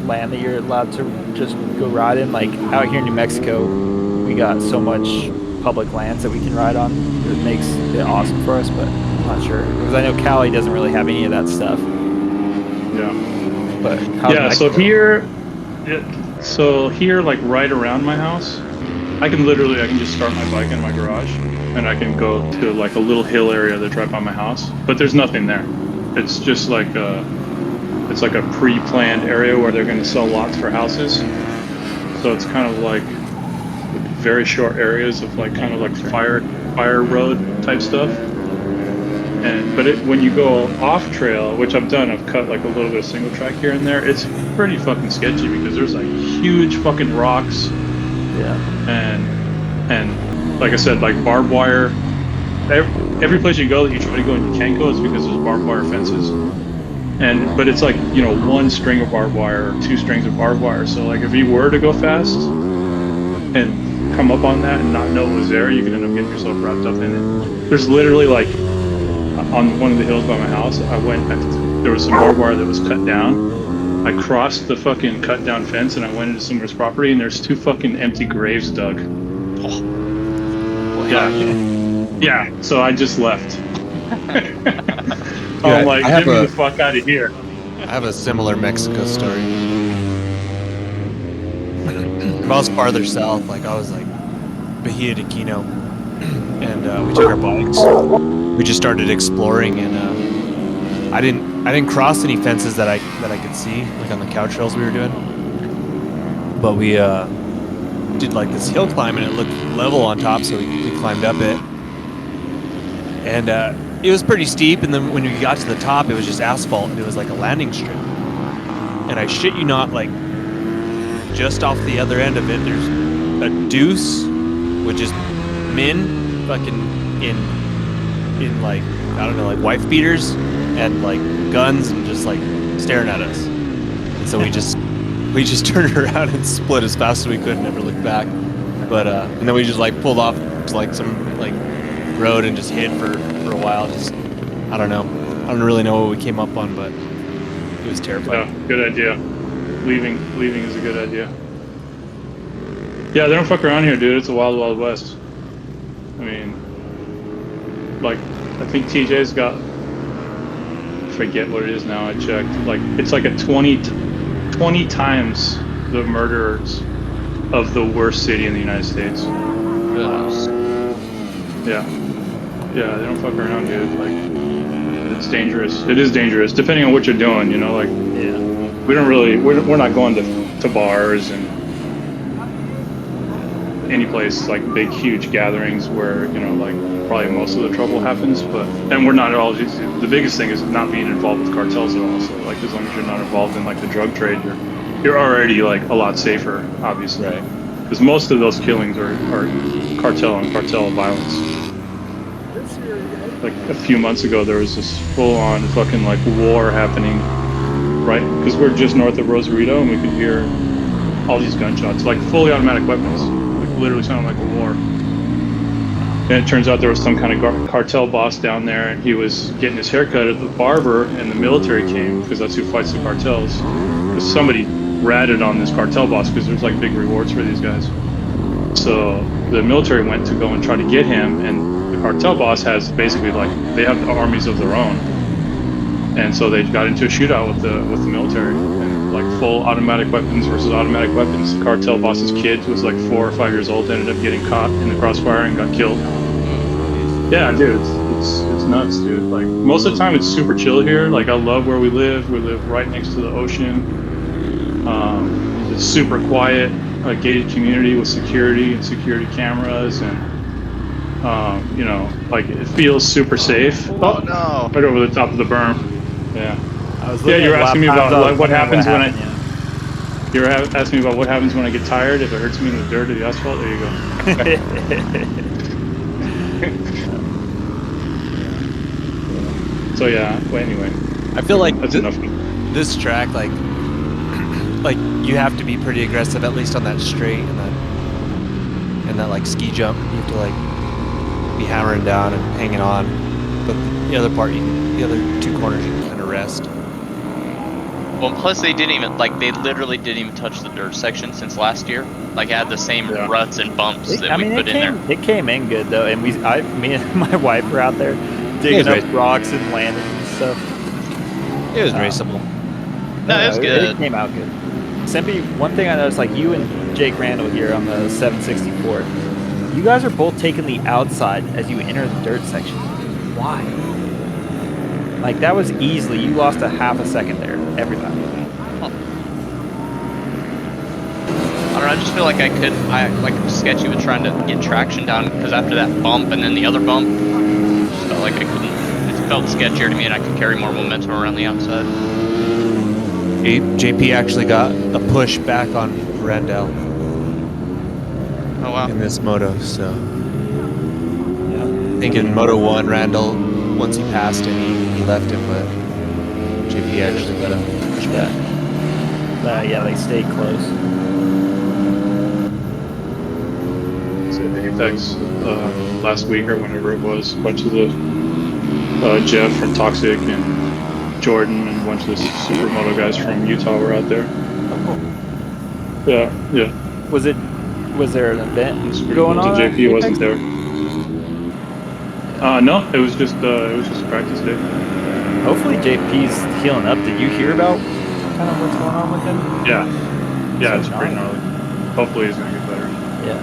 land that you're allowed to just go ride in? Like out here in New Mexico, we got so much public lands that we can ride on. It makes it awesome for us, but I'm not sure because I know Cali doesn't really have any of that stuff. Yeah. But so here, like right around my house, I can just start my bike in my garage, and I can go to like a little hill area that's right by my house. But there's nothing there. It's just like it's like a pre-planned area where they're going to sell lots for houses. So it's kind of like very short areas of like kind of like fire road type stuff. But when you go off trail, which I've done, I've cut like a little bit of single track here and there. It's pretty fucking sketchy because there's like huge fucking rocks. Yeah. And like I said, like barbed wire. Every place you go that you try to go and you can't go is because there's barbed wire fences. But it's like, you know, 1 string of barbed wire or 2 strings of barbed wire. So like if you were to go fast and come up on that and not know it was there, you could end up getting yourself wrapped up in it. There's literally like on one of the hills by my house, there was some barbed wire that was cut down. I crossed the fucking cut down fence and I went into someone's property and there's 2 fucking empty graves dug. Oh. Yeah, so I just left. I'm like, get me the fuck out of here. I have a similar Mexico story. If I was farther south, like I was like Bahia de Quino, and we took our bikes. We just started exploring, and I didn't cross any fences that I could see, like on the cow trails we were doing. But we did like this hill climb, and it looked level on top, so we climbed up it. And it was pretty steep, and then when we got to the top, it was just asphalt, and it was like a landing strip. And I shit you not, like just off the other end of it, there's a deuce, which is men fucking in like, I don't know, like wife beaters and like guns and just like staring at us. And so we just turned around and split as fast as we could and never looked back. But and then we just like pulled off to like some like road and just hid for a while. Just, I don't know. I don't really know what we came up on, but it was terrifying. Yeah, good idea. Leaving is a good idea. Yeah, they don't fuck around here, dude. It's a wild, wild west. I mean, like, I think TJ's got, I forget what it is now, I checked. Like, it's like a 20 times the murderers of the worst city in the United States. Yeah, they don't fuck around, dude. Like, it's dangerous. It is dangerous, depending on what you're doing, you know, like, Yeah. we're not going to bars and any place like big, huge gatherings where, you know, like probably most of the trouble happens, and we're not at all, the biggest thing is not being involved with cartels at all. So like, as long as you're not involved in like the drug trade, you're already like a lot safer, obviously. Right. Because most of those killings are cartel and cartel violence. Like a few months ago, there was this full-on fucking like war happening, right? Because we're just north of Rosarito, and we could hear all these gunshots, like fully automatic weapons, like literally sounding like a war. And it turns out there was some kind of cartel boss down there, and he was getting his haircut at the barber, and the military came because that's who fights the cartels. Because somebody ratted on this cartel boss because there's like big rewards for these guys. So the military went to go and try to get him, and the cartel boss has basically like they have armies of their own, and so they got into a shootout with the military, and like full automatic weapons versus automatic weapons. The cartel boss's kid was like 4 or 5 years old, ended up getting caught in the crossfire and got killed. Yeah, dude, it's nuts, dude. Like most of the time, it's super chill here. Like I love where we live. We live right next to the ocean. It's super quiet, a gated community with security and security cameras, and you know, like it feels super safe. Oh no! Right over the top of the berm. Yeah. Yeah, you were asking me about like what happens when happened, you were asking me about what happens when I get tired, if it hurts me in the dirt or the asphalt. There you go. So yeah. Well, anyway, I feel like that's enough. this track, like you have to be pretty aggressive, at least on that straight and that like ski jump. You have to like be hammering down and hanging on. But the other part, the other 2 corners, you can kind of rest. Well, plus they literally didn't even touch the dirt section since last year. Like it had the same ruts and bumps that we put in there. It came in good though, and me and my wife were out there digging up rocks and landing and stuff. It was raceable. No, it was good. It came out good. Sempy, one thing I noticed, like you and Jake Randall here on the 764, you guys are both taking the outside as you enter the dirt section. Why? Like that was easily, you lost a half a second there, every time. I don't know, I just feel like I like sketchy with trying to get traction down, because after that bump and then the other bump, I just felt like I couldn't, it felt sketchier to me, and I could carry more momentum around the outside. JP actually got a push back on Randall. Oh wow. In this moto, so yeah. I think in Moto 1, Randall, once he passed him, he left him, but JP actually got a push back. Yeah, they stayed close. So the Apex last week or whenever it was, a bunch of the Jeff from Toxic and Jordan and a bunch of the supermoto guys from Utah were out there. Yeah. Was there an event going on? JP wasn't there. No, it was just a practice day. Hopefully JP's healing up. Did you hear about kind of what's going on with him? Yeah, it's pretty gnarly. Hopefully he's gonna get better. Yeah.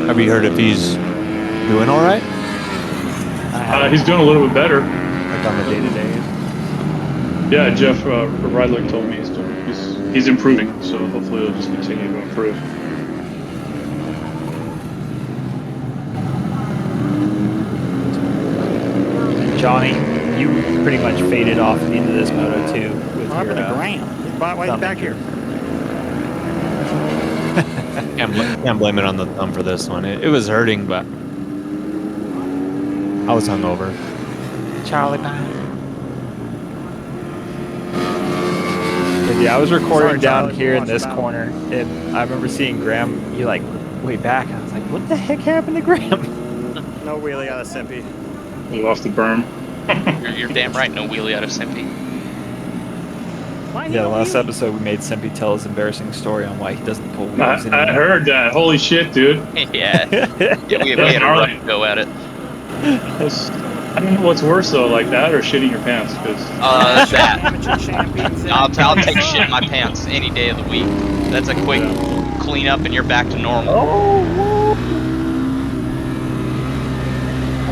Have you heard if he's doing all right? He's doing a little bit better. Like on the day-to-day? Yeah, Jeff Rydalch told me he's improving, so hopefully he'll just continue to improve. Johnny, you pretty much faded off into this moto too. With What happened to Graham? Why is he back here? Can't blame it on the thumb for this one. It was hurting, but I was hungover. Charlie Pine. Yeah, I was recording down Charlie, here in watch this about. corner, and I remember seeing Graham. You like way back. I was like, "What the heck happened to Graham?" No wheelie out of Simpy. He's off the berm. You're damn right, no wheelie out of Simpy. Why he Yeah, no last wheelie? episode we made Sempy tell his embarrassing story on why he doesn't pull wheels I heard that. Holy shit, dude. Yeah, we had a rough go at it. I don't know what's worse though, like that or shitting your pants, because That. Amateur champions. I'll take shit in my pants any day of the week. That's a quick clean up and you're back to normal. Oh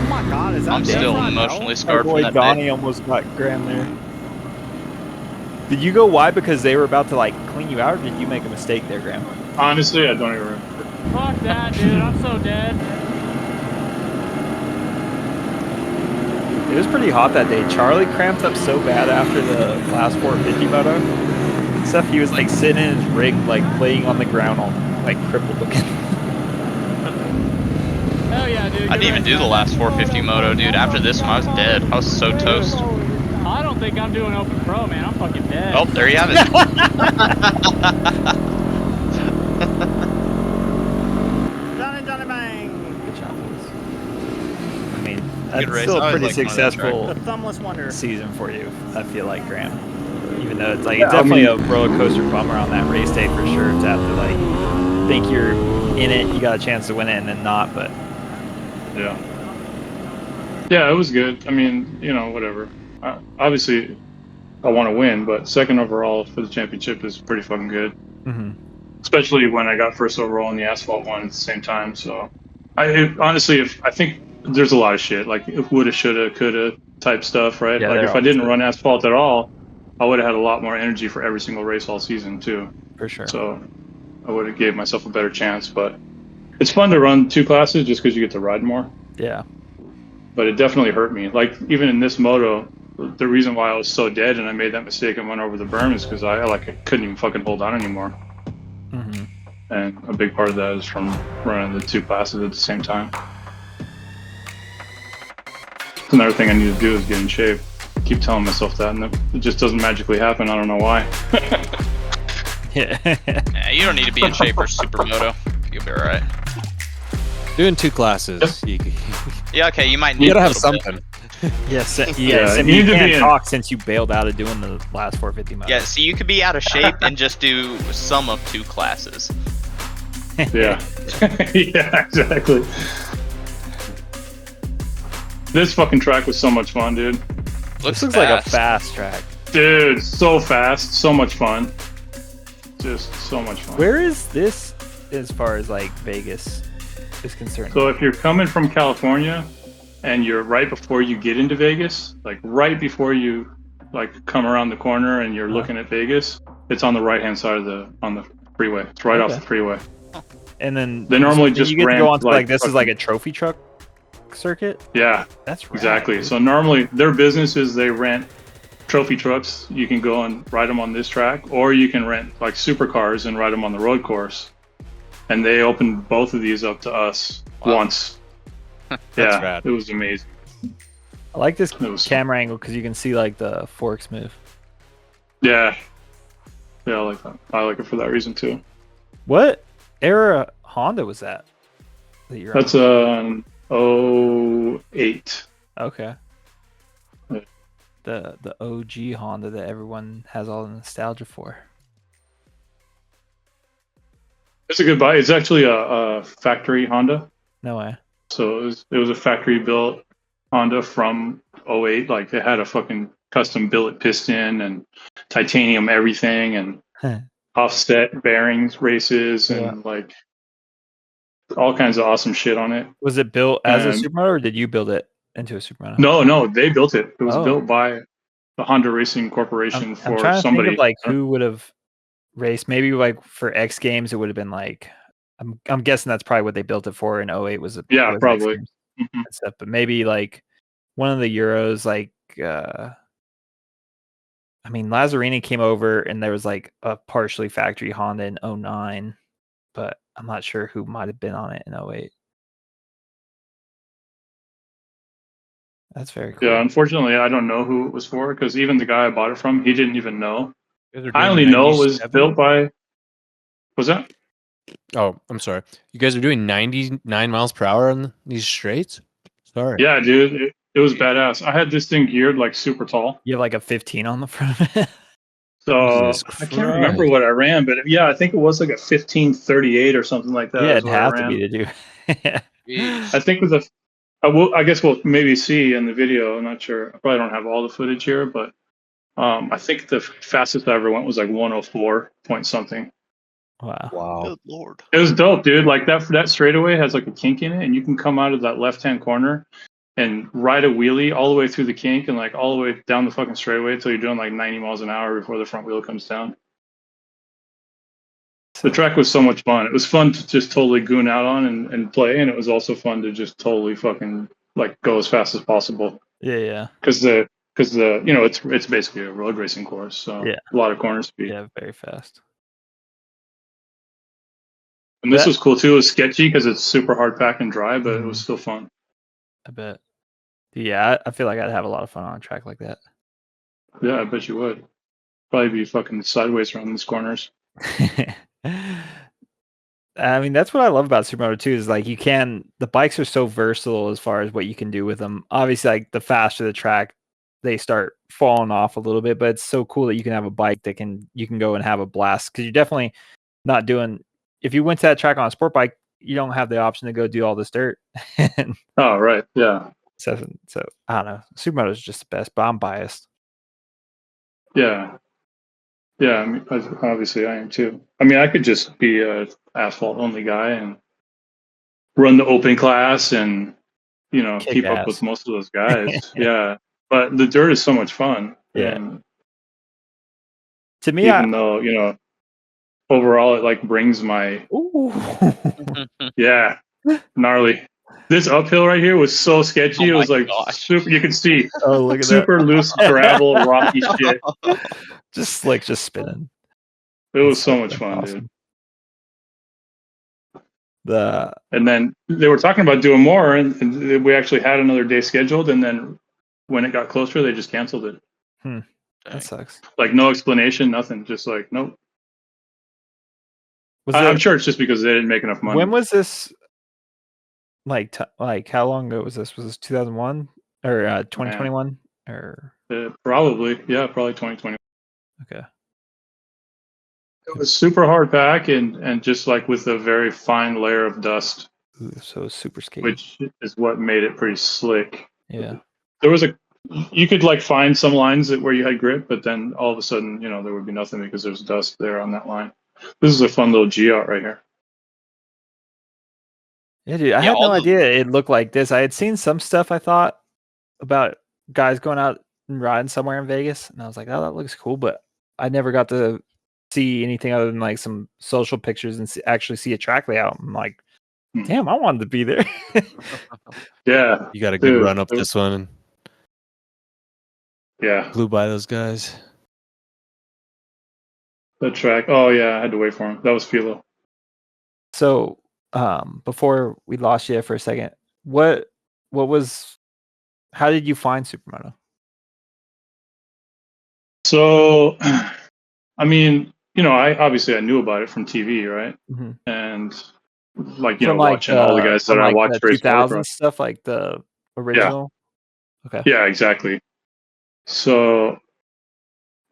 my God, is that I'm still Death Ride emotionally Bell? scarred Our from boy that Donnie day. almost got Graham there. Did you go wide because they were about to like clean you out, or did you make a mistake there, Graham? honestly, I don't even remember. Fuck that, dude. I'm so dead. It was pretty hot that day. Charlie cramped up so bad after the last 450 moto. Stuff he was like sitting in his rig, like laying on the ground, all like crippled looking. Hell yeah, dude. I didn't even do the last 450 moto, dude. After this one, I was dead. I was so toast. I don't think I'm doing Open Pro, man. I'm fucking dead. Oh, there you have it. Johnny Bang. Good job, boys. I mean, Good that's race. still I a always pretty liked one of that successful The thumbless wonder. season for you. I feel like, Graham. Even though it's like it's definitely a roller coaster bummer on that race day for for sure. It's after like think you're in it, you got a chance to win it, and then not. But Yeah. Yeah, it was good. I mean, whatever. Obviously, I want to win, but second overall for the championship is pretty fucking good. Especially when I got first overall in the asphalt one at the same time. So, honestly, I think there's a lot of shit like woulda, shoulda, coulda type stuff, right? Yeah, like if I didn't run asphalt at all, I would have had a lot more energy for every single race all season too. for sure. So I would have gave myself a better chance. But it's fun to run two classes just because you get to ride more. Yeah. But it definitely hurt me. Like even in this moto, the reason why I was so dead and I made that mistake and went over the berm is because I couldn't even fucking hold on anymore. And a big part of that is from running the two classes at the same time. Another thing I need to do is get in shape. I keep telling myself that, and it just doesn't magically happen. I don't know why. Yeah. Yeah, you don't need to be in shape for supermoto. You'll be alright. Doing two classes. Yeah, okay, you might need You gotta a have little bit. something. Yes. Yeah, You you need to can't be in- talk since you bailed out of doing the last 450 mile. Yeah, so you could be out of shape and just do some of two classes. Yeah. Yeah, exactly. This fucking track was so much fun, dude. This looks like a fast track. Dude, so fast, so much fun. Just so much fun. Where is this as far as like Vegas is concerned? So if you're coming from California and you're right before you get into Vegas, like right before you come around the corner and you're looking at Vegas, it's on the right hand side of the freeway. It's right off the freeway. And then They normally just you get to ran, go on to like, this is like a fucking- trophy truck circuit. Yeah, That's rad, exactly. dude. So normally their business is they rent trophy trucks. You can go and ride them on this track, or you can rent like supercars and ride them on the road course. And they opened both of these up to us once. Yeah, rad. it was amazing. I like this It was- camera angle because you can see like the forks move. Yeah, I like that. I like it for that reason too. What era Honda was that you're That's an 08. on? Okay. Yeah. The OG Honda that everyone has all the nostalgia for. It's a good buy. It's actually a factory Honda. No way. So it was a factory built Honda from 08. Like it had a fucking custom billet piston and titanium everything and offset bearings races and like all kinds of awesome shit on it. Was it built as a And- supermoto or did you build it into a supermoto? No, they built it. It was Oh. built by the Honda Racing Corporation I'm for trying to somebody. think of like who would have raced. Maybe like for X Games, it would have been like I'm guessing that's probably what they built it for. In 08 was it? Yeah, was X probably. Games Mhm. and stuff. But maybe like one of the Euros, like I mean, Lazzarini came over and there was like a partially factory Honda in 09, but I'm not sure who might have been on it in 08. That's very cool. Yeah, unfortunately, I don't know who it was for because even the guy I bought it from, he didn't even know. You guys are I doing only know it was 97? built by. Was that? Oh, I'm sorry. You guys are doing 99 miles per hour on these straights? Sorry. Yeah, dude, it was badass. I had this thing geared like super tall. You have like a 15 on the front of it. So Jesus I can't remember Christ. what I ran, but yeah, I think it was like a 1538 or something like that. Yeah, is it what I has to ran. be to do. Jeez. I think with I guess we'll maybe see in the video. I'm not sure. I probably don't have all the footage here, but I think the fastest I ever went was like 104 point something. Wow. Wow. Good lord. It was dope, dude. Like that straightaway has like a kink in it, and you can come out of that left-hand corner and ride a wheelie all the way through the kink and like all the way down the fucking straightaway until you're doing like 90 miles an hour before the front wheel comes down. The track was so much fun. It was fun to just totally goon out on and play, and it was also fun to just totally fucking like go as fast as possible. Yeah. Because the it's basically a road racing course, so Yeah. a lot of corner speed. Yeah, very fast. And this That- was cool too. It was sketchy because it's super hard packed and dry, but it was still fun. I bet. Yeah, I feel like I'd have a lot of fun on a track like that. Yeah, I bet you would. Probably be fucking sideways around these corners. I mean, that's what I love about Supermoto too, is like the bikes are so versatile as far as what you can do with them. Obviously, like the faster the track, they start falling off a little bit, but it's so cool that you can have a bike that you can go and have a blast. Because you definitely, not doing. If you went to that track on a sport bike, you don't have the option to go do all this dirt. And Oh, right. Yeah. so I don't know. Supermoto is just the best, but I'm biased. Yeah. Yeah. I mean, obviously, I am too. I mean, I could just be a asphalt only guy and run the open class and, Kick keep up ass. with most of those guys. Yeah. But the dirt is so much fun. Yeah. And To me, even though, overall it like brings my, ooh. yeah, gnarly. This uphill right here was so sketchy. Oh It was my like gosh. super, you could see Oh, look at super loose gravel, rocky shit. that. Just slick, just spinning. It was That's so much that's fun, awesome. dude. And then they were talking about doing more, and we actually had another day scheduled. And then when it got closer, they just canceled it. That sucks. Like no explanation, nothing. Just like nope. I'm sure it's just because they didn't make enough money. When was this? Like how long ago was this? Was this 2001 or 2021 or? Probably 2020. Okay. It was super hard pack and just like with a very fine layer of dust. Ooh, so super skaty. Which is what made it pretty slick. Yeah. There was you could like find some lines where you had grip, but then all of a sudden, there would be nothing because there's dust there on that line. This is a fun little G-out right here. Yeah, dude. I had no idea it looked like this. I had seen some stuff I thought about guys going out and riding somewhere in Vegas, and I was like, oh, that looks cool, but I never got to see anything other than like some social pictures and actually see a track layout. I'm like, damn, I wanted to be there. Yeah. You got a good run up this one. And yeah. Flew by those guys. The track. Oh, yeah. I had to wait for him. That was Philo. So, before we lost you for a second, how did you find Supermoto? So, I mean, I knew about it from TV, right? Mm-hmm. And like, from watching all the guys that I watched the race 2000 stuff, like the original. Yeah. Okay. Yeah, exactly. So,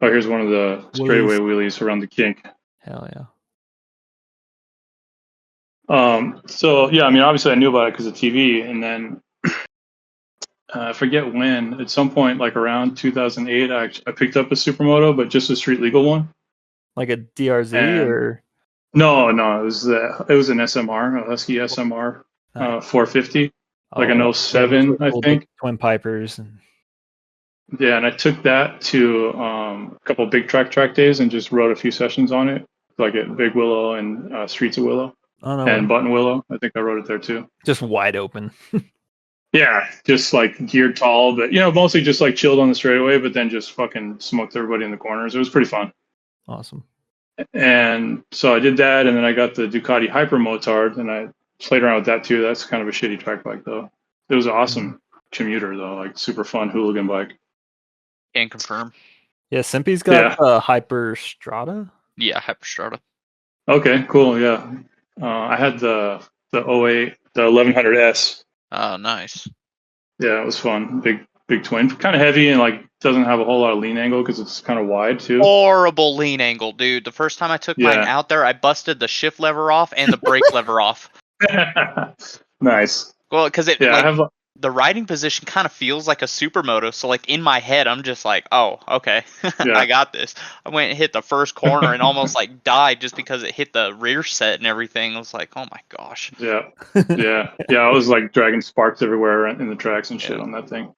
here's one of the straightaway wheelies around the kink. Hell yeah. So yeah, I mean, obviously I knew about it because of TV, and then I forget when. At some point, like around 2008, I picked up a Supermoto, but just a street legal one. Like a DRZ or? No, it was an SMR, a Husky SMR, 450, like an 07, I think. Twin Pipers. Yeah, and I took that to a couple of big track days and just rode a few sessions on it, like at Big Willow and Streets of Willow. Oh, no and Button Willow. I think I wrote it there too. Just wide open. Yeah, just like geared tall, but mostly just like chilled on the straightaway, but then just fucking smoked everybody in the corners. It was pretty fun. Awesome. And so I did that, and then I got the Ducati Hyper Motard, and I played around with that too. That's kind of a shitty track bike though. It was an awesome commuter though, like super fun hooligan bike. Can confirm. Yeah, Simpy's got a Hyper Strata. Yeah, Hyper Strata. Okay, cool. Yeah. I had the 08, the 1100S. Oh, nice. Yeah, it was fun. Big twin, kind of heavy and like doesn't have a whole lot of lean angle because it's kind of wide too. Horrible lean angle, dude. The first time I took mine out there, I busted the shift lever off and the brake lever off. Nice. Well, because the riding position kind of feels like a Supermoto. So like in my head, I'm just like, oh, okay, I got this. I went and hit the first corner and almost like died just because it hit the rear set and everything. I was like, oh my gosh. Yeah. I was like dragging sparks everywhere in the tracks and shit on that thing.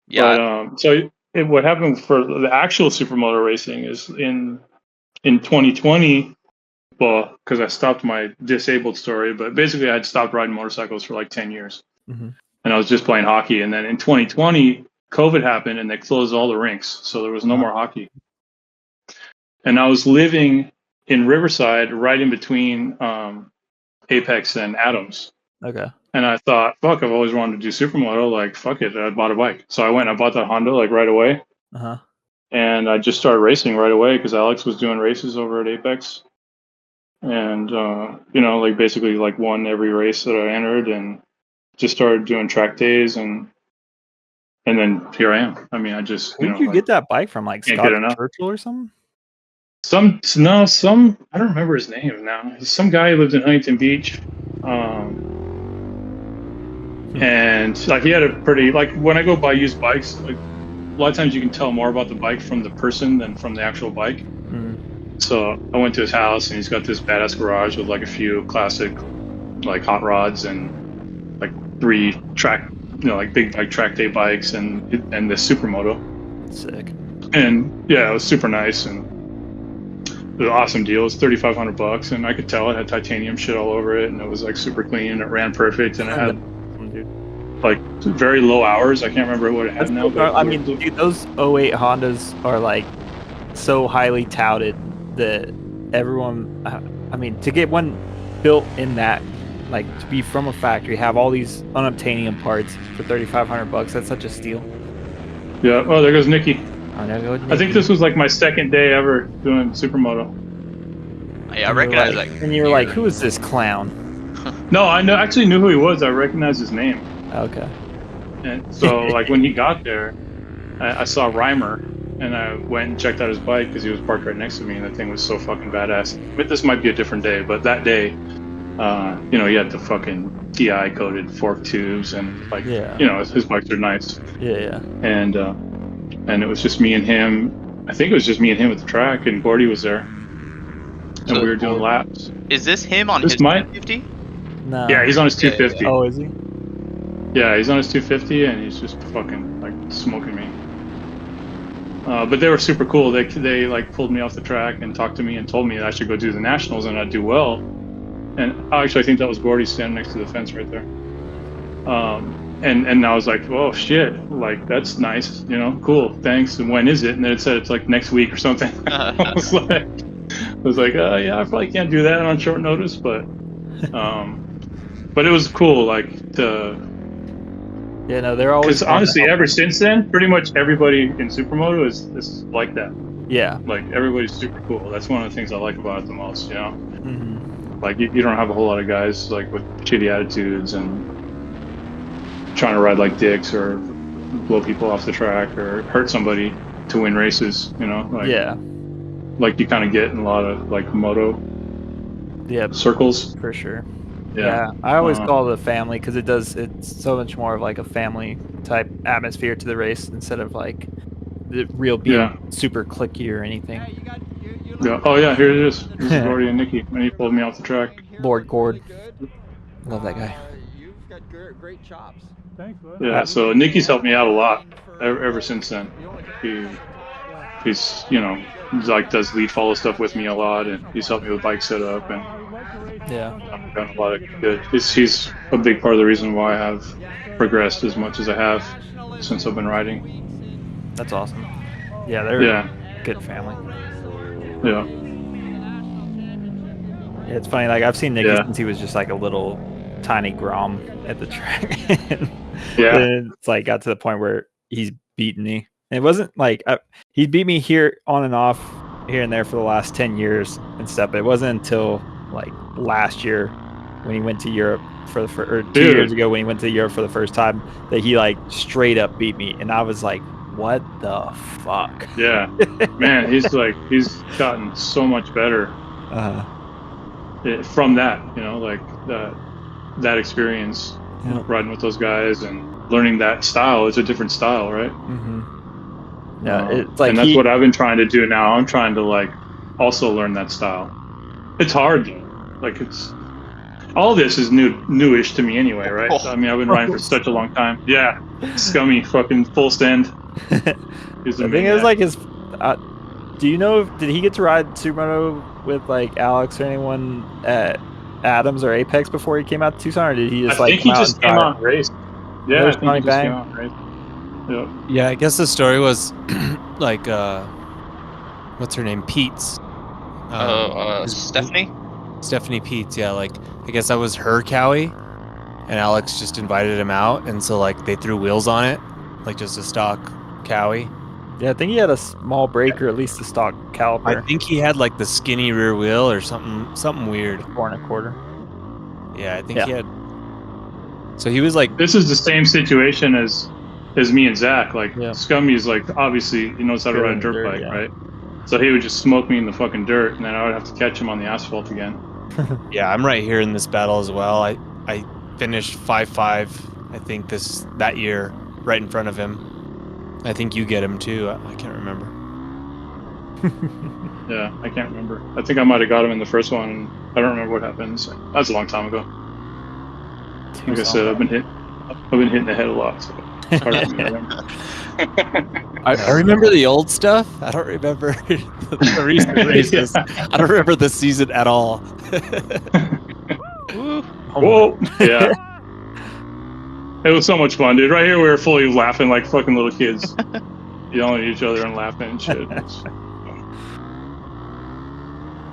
Yeah. But, so what happened for the actual Supermoto racing is in 2020. Well, because I stopped my disabled story, but basically I had stopped riding motorcycles for like 10 years. Mm-hmm. And I was just playing hockey. And then in 2020, COVID happened and they closed all the rinks. So there was no more hockey. And I was living in Riverside right in between Apex and Adams. Okay. And I thought, fuck, I've always wanted to do Supermoto. Like, fuck it. I bought a bike. So I went and I bought that Honda like right away. Uh-huh. And I just started racing right away because Alex was doing races over at Apex. And, like basically like won every race that I entered and just started doing track days and then here I am. I mean, I just where did you get that bike from? Like Scott Churchill or something? some I don't remember his name now. Some guy who lived in Huntington Beach. And like he had a pretty, like when I go buy used bikes, like a lot of times you can tell more about the bike from the person than from the actual bike. So I went to his house and he's got this badass garage with like a few classic like hot rods and like 3 track, like big bike track day bikes and the supermoto. Sick. And yeah, it was super nice and it was an awesome deal. It was $3,500 and I could tell it had titanium shit all over it and it was like super clean and it ran perfect and it had like very low hours. I can't remember what it had now. But I mean, dude, those 08 Hondas are like so highly touted that everyone, I mean, to get one built in that, like to be from a factory, have all these unobtainium parts for $3,500, that's such a steal. Yeah. Oh, there goes Nikki. I think this was like my second day ever doing supermoto. Yeah, I recognize that. And you were like, who is this clown? No, actually knew who he was. I recognized his name. Okay. And so like when he got there, I saw Reimer and I went and checked out his bike because he was parked right next to me and the thing was so fucking badass. But this might be a different day, but that day, he had the fucking TI coated fork tubes and like, his bikes are nice. Yeah. And it was just me and him. I think it was just me and him at the track and Gordy was there. And we were doing laps. Is this him on his 250? No. Yeah, he's on his 250. Oh, is he? Yeah, he's on his 250 and he's just fucking like smoking me. But they were super cool. They like pulled me off the track and talked to me and told me that I should go do the nationals and I'd do well. And actually, I think that was Gordy standing next to the fence right there. And I was like, oh shit, like that's nice, cool, thanks. And when is it? And then it said it's like next week or something. I was like, yeah, I probably can't do that on short notice, but it was cool, like to. Yeah, no, they're always. Because honestly, ever since then, pretty much everybody in supermoto is like that. Yeah. Like everybody's super cool. That's one of the things I like about it the most. Mm-hmm. Like you don't have a whole lot of guys like with shitty attitudes and trying to ride like dicks or blow people off the track or hurt somebody to win races. Like, yeah. Like you kind of get in a lot of like moto. Yeah. Circles. For sure. Yeah, I always call it a family because it's so much more of like a family type atmosphere to the race instead of like the real being super cliquey or anything. Yeah. Oh yeah, here it is. This is Gordy and Nikki when he pulled me off the track. Lord Gord. Love that guy. You've got great chops. Thanks, bud. Yeah, so Nikki's helped me out a lot ever since then. He's like does lead follow stuff with me a lot and he's helped me with bike setup and I've done a lot of good. He's a big part of the reason why I have progressed as much as I have since I've been riding. That's awesome. Yeah, they're a good family. Yeah. Yeah, it's funny, like I've seen Nicky since he was just like a little tiny Grom at the track. And it's like got to the point where he's beaten me. And it wasn't like he beat me here on and off here and there for the last 10 years and stuff, but it wasn't until like last year when he went to Europe for or 2 years ago when he went to Europe for the first time that he like straight up beat me, and I was like, what the fuck? Yeah, man, he's gotten so much better from that, like that experience riding with those guys and learning that style. It's a different style, right? Mm-hmm. Yeah, it's like, and that's what I've been trying to do now. I'm trying to like also learn that style. It's hard though. Like it's all this is newish to me anyway, right? I mean, I've been riding for such a long time. Yeah, scummy fucking full send. The thing is, like, his. Do you know? Did he get to ride supermoto with like Alex or anyone at Adams or Apex before he came out to Tucson, or did he just I think he just came out and raced. Yeah, I think he just came out and raced. Yeah, I guess the story was like, what's her name? Pete's. Stephanie Peets, yeah, like I guess that was her Cowie, and Alex just invited him out, and so like they threw wheels on it, like just a stock Cowie. Yeah, I think he had a small brake or at least a stock caliper. I think he had like the skinny rear wheel or something weird. 4 1/4. Yeah, I think he had. So he was like, this is the same situation as me and Zach. Like Scummy is like obviously he knows how to ride a dirt bike, right? So he would just smoke me in the fucking dirt, and then I would have to catch him on the asphalt again. Yeah, I'm right here in this battle as well. I finished 5-5, I think that year, right in front of him. I think you get him too. I can't remember. Yeah, I can't remember. I think I might have got him in the first one. And I don't remember what happened. So that's a long time ago. Like I said, I've been hitting the head a lot, so it's hard for me to remember. I remember the old stuff. I don't remember the recent races. I don't remember the season at all. Whoa! Yeah. It was so much fun, dude. Right here, we were fully laughing like fucking little kids, yelling at each other and laughing and shit.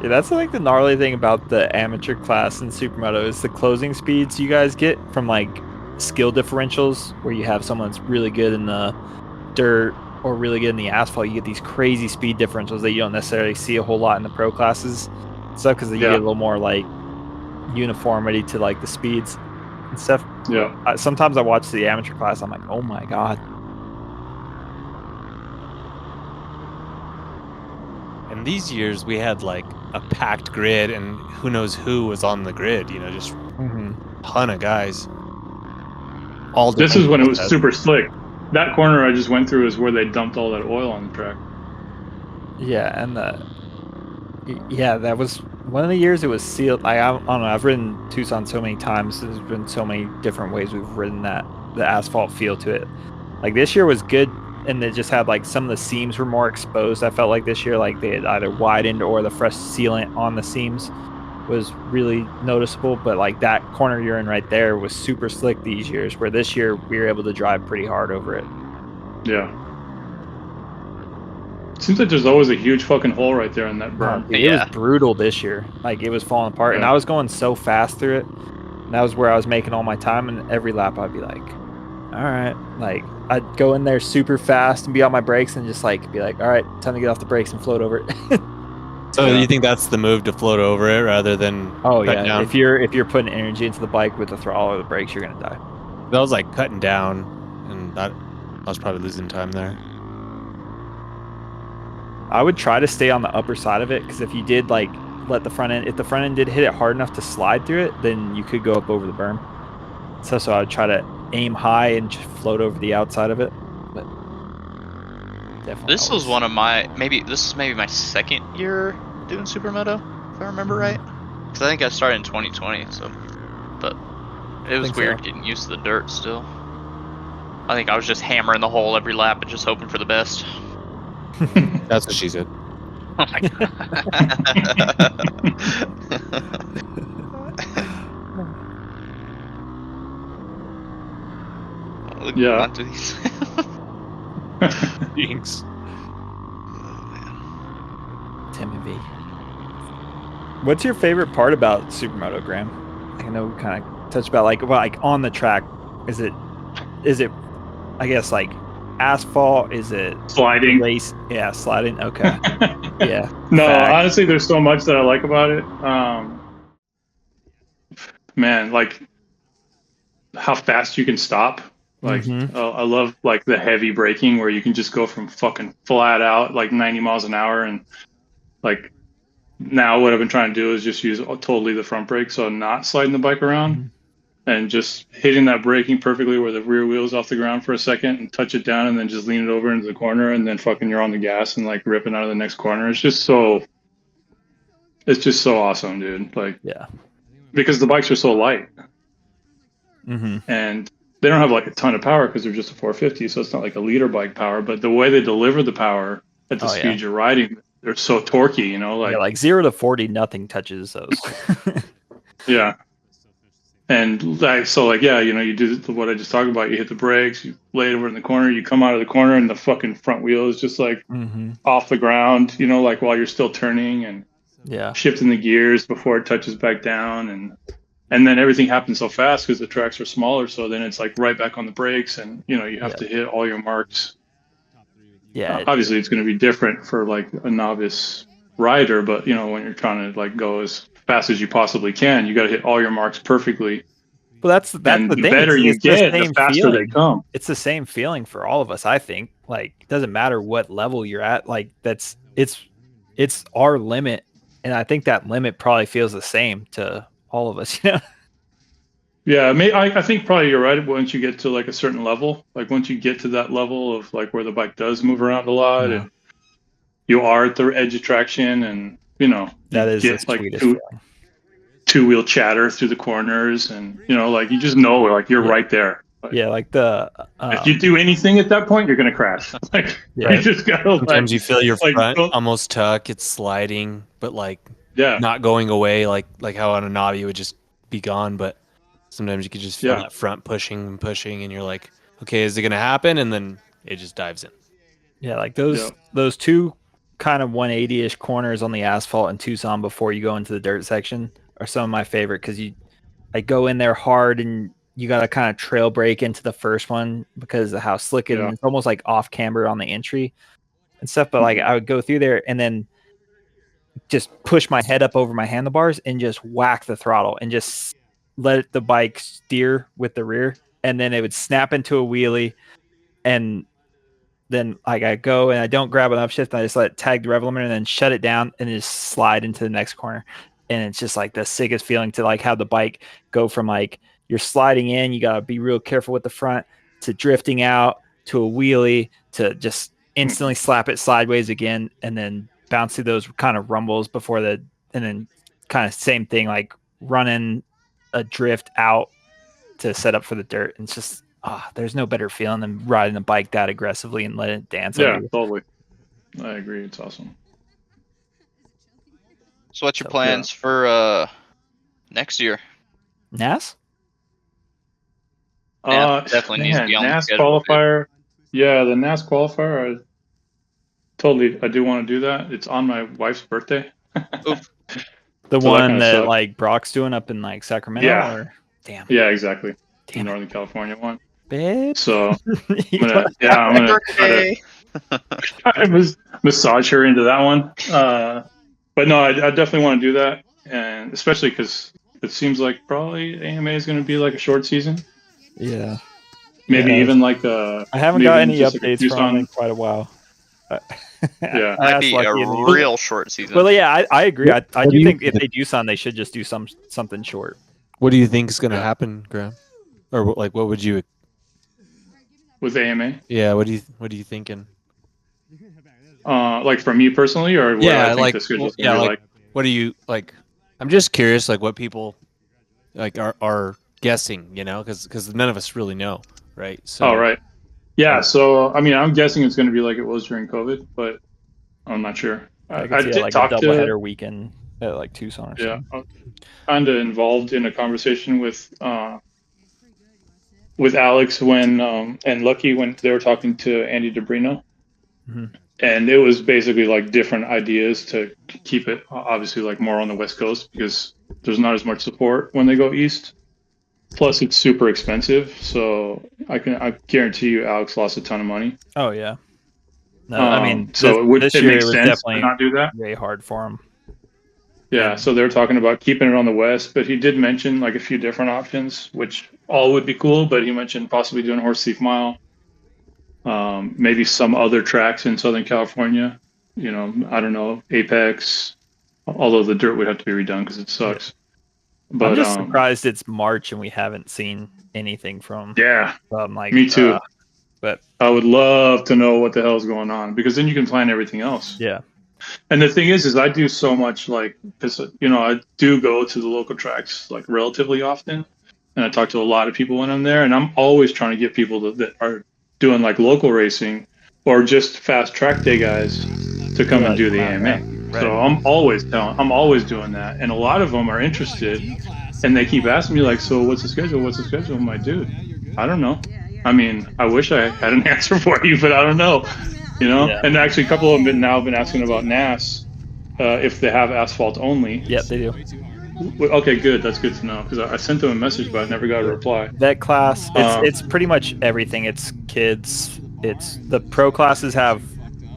Yeah, that's like the gnarly thing about the amateur class in Supermoto is the closing speeds you guys get from like skill differentials, where you have someone that's really good in the dirt or really good in the asphalt. You get these crazy speed differentials that you don't necessarily see a whole lot in the pro classes stuff, because you get a little more like uniformity to like the speeds and stuff. Yeah. Sometimes I watch the amateur class, I'm like, oh my god. And these years we had like a packed grid, and who knows who was on the grid, you know, just a ton of guys. This is when it was super slick. That corner I just went through is where they dumped all that oil on the track. Yeah, and that was one of the years it was sealed. I don't know, I've ridden Tucson so many times. There's been so many different ways we've ridden the asphalt feel to it. Like this year was good, and it just had like some of the seams were more exposed. I felt like this year, like they had either widened or the fresh sealant on the seams was really noticeable. But like that corner you're in right there was super slick these years, where this year we were able to drive pretty hard over it. Yeah. It seems like there's always a huge fucking hole right there in that berm. It was brutal this year. Like it was falling apart, and I was going so fast through it. And that was where I was making all my time, and every lap I'd be like, all right, like I'd go in there super fast and be on my brakes and just like be like, all right, time to get off the brakes and float over it. So you think that's the move, to float over it rather than down? If you're putting energy into the bike with the throttle or the brakes, you're gonna die. That was like cutting down, and I was probably losing time there. I would try to stay on the upper side of it, because if you did like let the front end, if the front end did hit it hard enough to slide through it, then you could go up over the berm. So I would try to aim high and just float over the outside of it. But definitely this was one of my maybe my second year doing Supermoto, if I remember right. Because I think I started in 2020, so but it was weird getting used to the dirt still. I think I was just hammering the hole every lap and just hoping for the best. That's what she said. Oh my god. Yeah. Onto these. Jinx. Timmy V. What's your favorite part about Supermoto, Graham? I know we kind of touched about like on the track. Is it I guess like asphalt? Is it sliding? Race? Yeah, sliding. Okay. Yeah. No, honestly, there's so much that I like about it. Man, like how fast you can stop. Like I love like the heavy braking where you can just go from fucking flat out like 90 miles an hour, and like now what I've been trying to do is just use totally the front brake, so I'm not sliding the bike around and just hitting that braking perfectly where the rear wheel's off the ground for a second and touch it down and then just lean it over into the corner and then fucking you're on the gas and like ripping out of the next corner. It's just so awesome, dude. Like, yeah, because the bikes are so light and they don't have like a ton of power because they're just a 450, so it's not like a liter bike power, but the way they deliver the power at the speed you're riding, they're so torquey, you know, like 0 to 40, nothing touches those. Yeah. And like, so like, yeah, you know, you do what I just talked about. You hit the brakes, you lay it over in the corner, you come out of the corner and the fucking front wheel is just like off the ground, you know, like while you're still turning and shifting the gears before it touches back down. And then everything happens so fast because the tracks are smaller. So then it's like right back on the brakes and, you know, you have to hit all your marks. Yeah. Obviously it's going to be different for like a novice rider, but you know, when you're trying to like go as fast as you possibly can, you got to hit all your marks perfectly. Well, that's the thing. The better you get, the faster they come. It's the same feeling for all of us, I think. Like, it doesn't matter what level you're at. Like, it's it's our limit, and I think that limit probably feels the same to all of us. Yeah, I think probably you're right. Once you get to like a certain level, like once you get to that level of like where the bike does move around a lot, and you are at the edge of traction, and that is get the like sweetest feeling. two-wheel chatter through the corners, and like you just know like you're right there. Like, like the if you do anything at that point, you're gonna crash. Like you just gotta. Sometimes you feel your like, front almost tuck. It's sliding, but like yeah, not going away. Like how on a knob you would just be gone, but sometimes you could just feel that front pushing and pushing, and you're like, okay, is it gonna happen? And then it just dives in. Yeah, like those two kind of 180-ish corners on the asphalt in Tucson before you go into the dirt section are some of my favorite, because you go in there hard and you got to kind of trail brake into the first one because of how slick it is. It's almost like off camber on the entry and stuff. But like I would go through there and then just push my head up over my handlebars and just whack the throttle and just let the bike steer with the rear, and then it would snap into a wheelie, and then like I go and I don't grab an upshift, and I just let it tag the rev limiter and then shut it down and just slide into the next corner. And it's just like the sickest feeling to like have the bike go from like you're sliding in, you gotta be real careful with the front, to drifting out, to a wheelie, to just instantly slap it sideways again, and then bounce through those kind of rumbles before and then kind of same thing, like running a drift out to set up for the dirt. And it's just there's no better feeling than riding a bike that aggressively and letting it dance. Yeah, totally. I agree. It's awesome. So what's your plans for next year? NAS? Definitely needs to be on NAS the schedule. qualifier. Yeah, the NAS qualifier. I do want to do that. It's on my wife's birthday. The So one that sucks. like Brock's doing up in like Sacramento? Yeah. Or? Damn. Yeah, exactly. Damn The Northern California one. Babe. So I'm gonna try to massage her into that one. But no, I definitely want to do that, and especially because it seems like probably AMA is going to be like a short season. Yeah. Maybe even like I haven't got any updates from him in quite a while. Yeah, might be a real short season. Well, yeah, I agree. I do think if they do something, they should just do something short. What do you think is going to happen, Graham? Or like, what would you? with AMA? Yeah, what are you thinking? Like for me personally, or what I think the schedule's gonna be like? What do you like? I'm just curious, like what people like are guessing, because none of us really know, right? So, right. Yeah, so I mean, I'm guessing it's going to be like it was during COVID, but I'm not sure. I did like talk a doubleheader weekend at like Tucson or something. I'm kind of involved in a conversation with Alex and Lucky when they were talking to Andy DeBrino. Mm-hmm. And it was basically like different ideas to keep it obviously like more on the West Coast because there's not as much support when they go east. Plus, it's super expensive. So I guarantee you, Alex lost a ton of money. Oh yeah. No, I mean, so this it year makes was sense definitely to not do that. very hard for him. Yeah, so they're talking about keeping it on the West, but he did mention like a few different options, which all would be cool. But he mentioned possibly doing Horse Thief Mile. Maybe some other tracks in Southern California, I don't know, Apex, although the dirt would have to be redone because it sucks. But I'm just surprised it's March and we haven't seen anything from. Yeah, like me too. But I would love to know what the hell's going on because then you can plan everything else. Yeah. And the thing is I do so much because I do go to the local tracks like relatively often, and I talk to a lot of people when I'm there, and I'm always trying to get people that are doing like local racing or just fast track day guys to come and do the AMA. Right. So I'm always doing that, and a lot of them are interested, and they keep asking me like, so what's the schedule? I'm like, dude, I don't know. I mean, I wish I had an answer for you, but I don't know. Yeah. And actually, a couple of them have been asking about NAS if they have asphalt only. Yeah, they do. Okay, good. That's good to know because I sent them a message, but I never got a reply. That class, it's pretty much everything. It's kids. It's the pro classes have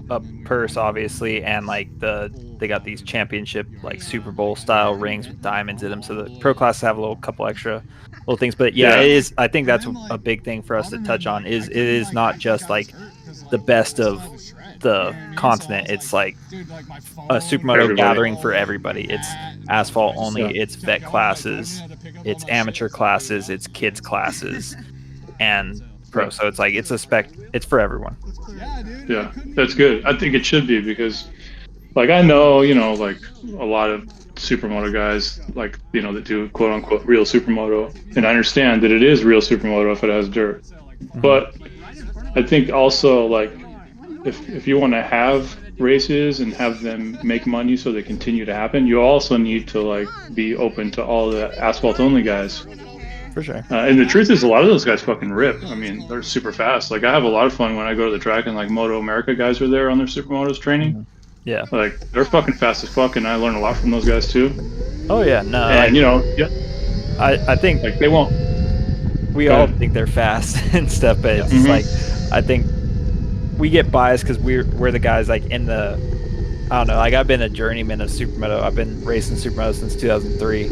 a purse, obviously, and like they got these championship like Super Bowl style rings with diamonds in them. So the pro classes have a couple extra little things. But yeah, it is. I think that's a big thing for us to touch on. It is not just like the best of the continent. It's like a supermoto Everybody. gathering for everybody. It's asphalt only. Yeah. It's vet classes. It's amateur classes. It's kids classes, and pro. So it's like it's it's for everyone. Yeah, that's good. I think it should be because, like, I know, you know, like a lot of supermoto guys, like, you know, that do quote unquote real supermoto, and I understand that it is real supermoto if it has dirt. But I think also, like, if you want to have races and have them make money so they continue to happen, you also need to like be open to all the asphalt only guys. For sure. And the truth is, a lot of those guys fucking rip. I mean, they're super fast. Like, I have a lot of fun when I go to the track and like Moto America guys are there on their supermotos training. Yeah. Like, they're fucking fast as fuck, and I learn a lot from those guys too. Oh yeah, no. And you know, yeah, I think like they won't. we Go all ahead. think they're fast and stuff, but it's just like I think we get biased because we're the guys like in the, I don't know, like I've been a journeyman of supermoto. I've been racing supermoto since 2003.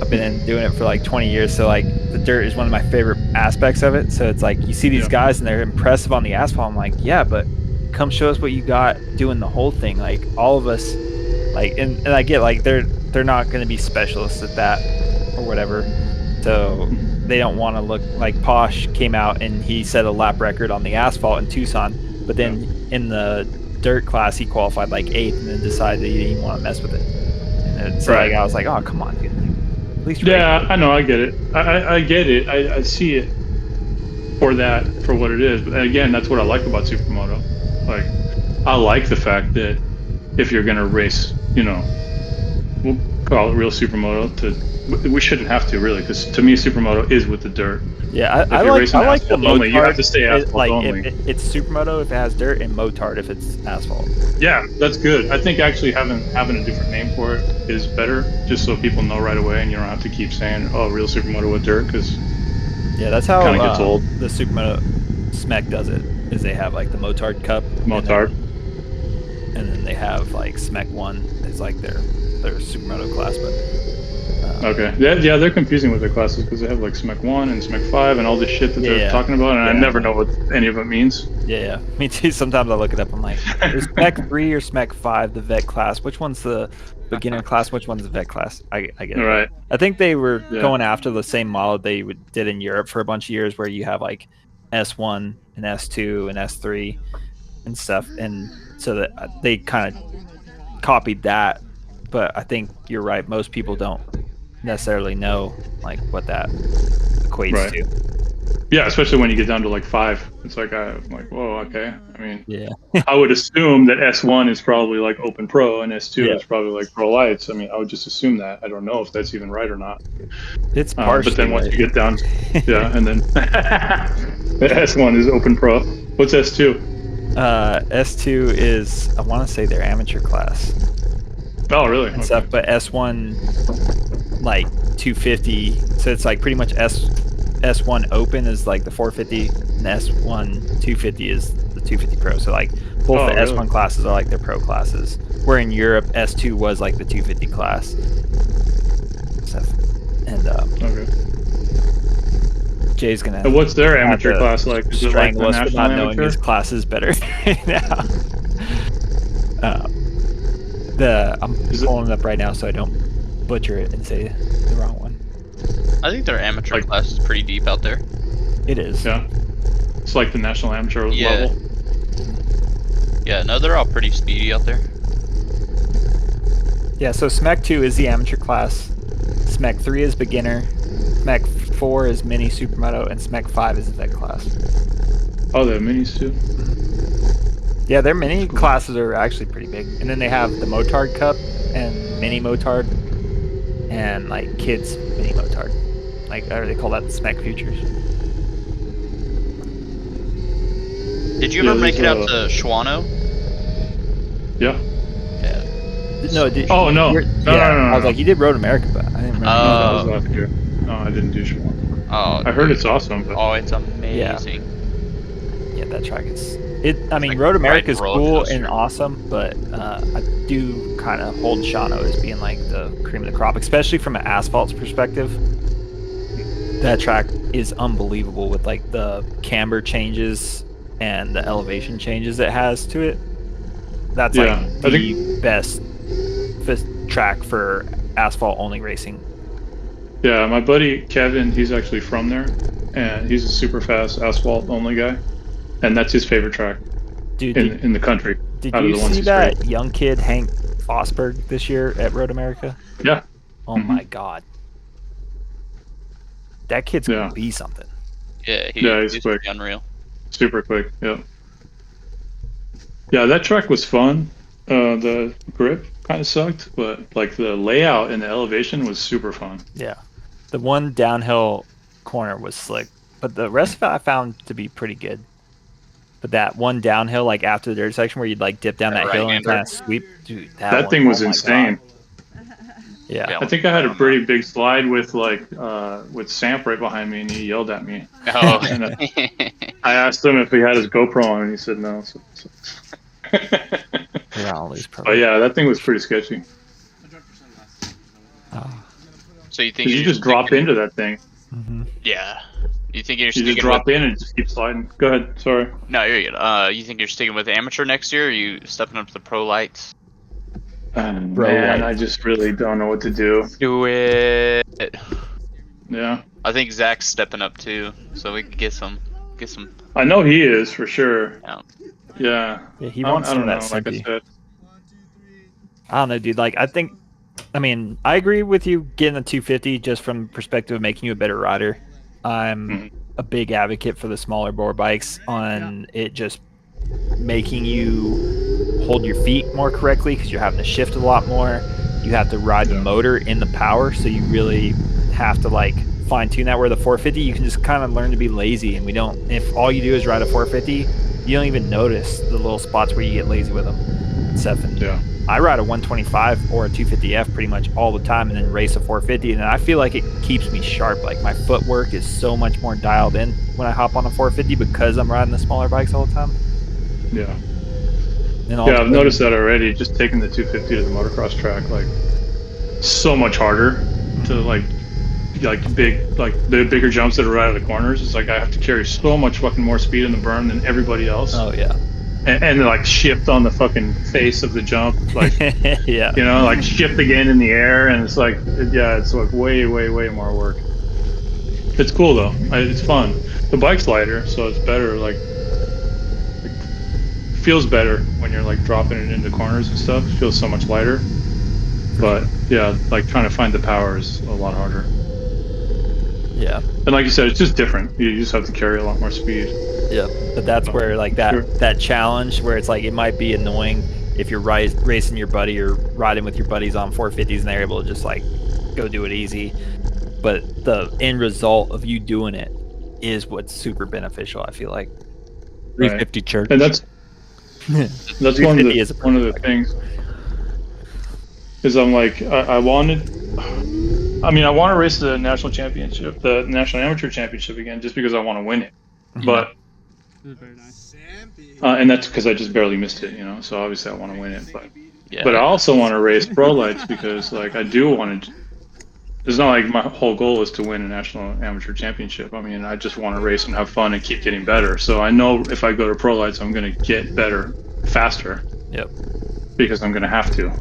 I've been doing it for like 20 years, so like the dirt is one of my favorite aspects of it. So it's like you see these guys and they're impressive on the asphalt. I'm like, yeah, but come show us what you got doing the whole thing. Like all of us, like, and I get like they're not going to be specialists at that or whatever, so they don't want to look like Posh came out and he set a lap record on the asphalt in Tucson, but then in the dirt class he qualified like 8th and then decided that he didn't want to mess with it. And so like I was like, oh come on, dude. At least Yeah, I know, I get it. I get it. I see it for what it is. But again, that's what I like about supermoto. Like, I like the fact that if you're gonna race, you know, we'll call it real supermoto. We shouldn't have to really, because to me, supermoto is with the dirt. Yeah, I you're like racing the asphalt only, motard. you have to stay asphalt like only. it's supermoto if it has dirt, and motard if it's asphalt. Yeah, that's good. I think actually having a different name for it is better, just so people know right away, and you don't have to keep saying, "Oh, real supermoto with dirt," because Yeah, that's how Kinda gets old. the supermoto SMEC does it. Is they have like the motard cup, motard. and then they have like SMEC 1 is like their supermoto class, but Okay. Yeah, they're confusing with their classes because they have like SMEC 1 and SMEC 5 and all this shit that they're talking about, and I never know what any of it means. yeah, me too. Sometimes I look it up. I'm like, is SMEC 3 or SMEC 5 the vet class? Which one's the beginner class? Which one's the vet class? I get it. Right. I think they were going after the same model they did in Europe for a bunch of years, where you have like S1 and S2 and S3 and stuff, and so that they kind of copied that. But I think you're right. Most people don't necessarily know like what that equates to. Yeah, especially when you get down to like 5. It's like I'm like, whoa, okay. I mean, Yeah. I would assume that S1 is probably like Open Pro and S2 is probably like Pro Lights. I mean, I would just assume that. I don't know if that's even right or not. It's partially but then once right. you get down, and then the S1 is Open Pro. What's S2? S2 is, I want to say, their amateur class Oh, really? and stuff, but S1 like 250, so it's like pretty much S1 Open is like the 450, and S1 250 is the 250 Pro. So like both the S1 classes are like their pro classes. Where in Europe, S2 was like the 250 class. So, and Okay. Jay's gonna. And what's their have amateur to class like? Is it like strangle the us for national not knowing amateur? his classes better right now. I'm pulling it up right now so I don't butcher it and say the wrong one. I think their amateur class is pretty deep out there. It is. Yeah. It's like the national amateur level. Yeah, no, they're all pretty speedy out there. Yeah, so SMEC 2 is the amateur class. SMEC 3 is beginner. SMEC 4 is mini supermoto, and SMEC 5 is the vet class. Oh, they have minis too? Yeah, their mini classes are actually pretty big. And then they have the Motard Cup and mini Motard and like kids mini Motard. Like, or they call that the SMEC Futures. Did you ever make it out to Schwano? Yeah. Yeah. No, did, Oh, no. you're- No, yeah, no, no, I was no. like, you did Road America, but I didn't remember. That was last year. No, I didn't do Schwan. Oh, I heard it's awesome, but Oh, it's amazing. Yeah, that track is. I mean, like Road America is riding a roller cool coaster. and awesome, but I do kind of hold Shawano as being like the cream of the crop, especially from an asphalt's perspective. That track is unbelievable with like the camber changes and the elevation changes it has to it. That's Yeah, like I the best track for asphalt only racing. Yeah, my buddy Kevin, he's actually from there, and he's a super fast asphalt only guy, and that's his favorite track Dude, in the country. did out of you the ones see he's that raced. young kid Hank Fosberg this year at Road America? Yeah. Oh my God, that kid's gonna be something. Yeah, he's he's quick. unreal. Super quick. Yeah. Yeah, that track was fun. The grip kind of sucked, but like the layout and the elevation was super fun. Yeah, the one downhill corner was slick, but the rest of it I found to be pretty good. But that one downhill, like after the dirt section where you'd like dip down that hill and kind of sweep, dude, That thing was insane. Yeah. I think I had a pretty big slide with with Samp right behind me, and he yelled at me. Oh. And I asked him if he had his GoPro on, and he said no. But yeah, that thing was pretty sketchy. So you think you just drop into that thing? Yeah. You think you're just drop in and just keep sliding. Go ahead. Sorry. No, you're good. You think you're sticking with amateur next year, or are you stepping up to the pro lights? Man, I just really don't know what to do. Do it. Yeah. I think Zach's stepping up too, so we can get some. I know he is for sure. Yeah. Yeah. He wants some of that like I simpy. said. I don't know, dude. Like, I mean, I agree with you getting a 250 just from the perspective of making you a better rider. I'm a big advocate for the smaller bore bikes on it just making you hold your feet more correctly because you're having to shift a lot more. You have to ride the motor in the power, so you really have to like fine tune that. Where the 450, you can just kind of learn to be lazy, and we don't. If all you do is ride a 450, you don't even notice the little spots where you get lazy with them. I ride a 125 or a 250F pretty much all the time, and then race a 450, and I feel like it keeps me sharp. Like my footwork is so much more dialed in when I hop on a 450 because I'm riding the smaller bikes all the time. Yeah. And Yeah, I've noticed that already. Just taking the 250 to the motocross track, like so much harder to like the bigger jumps that are right out of the corners. It's like I have to carry so much fucking more speed in the berm than everybody else. Oh yeah. And like shift on the fucking face of the jump, like yeah, you know, like shift again in the air, and it's like it's like way more work. It's cool though. It's fun. The bike's lighter, so it's better. Like feels better when you're like dropping it into corners and stuff. It feels so much lighter. But yeah, like trying to find the power is a lot harder. Yeah. And like you said, it's just different. You just have to carry a lot more speed. Yeah, but that's where like that challenge where it's like it might be annoying if you're racing your buddy or riding with your buddies on 450s and they're able to just like go do it easy. But the end result of you doing it is what's super beneficial, I feel like. 350 church. And that's one of the things is I'm like I want to race the national championship, the national amateur championship again, just because I want to win it. But and that's because I just barely missed it, you know. So obviously I want to win it, but I also want to race pro lights because like I do want to. It's not like my whole goal is to win a national amateur championship. I mean, I just want to race and have fun and keep getting better. So I know if I go to pro lights, I'm going to get better faster. Yep. Because I'm going to have to.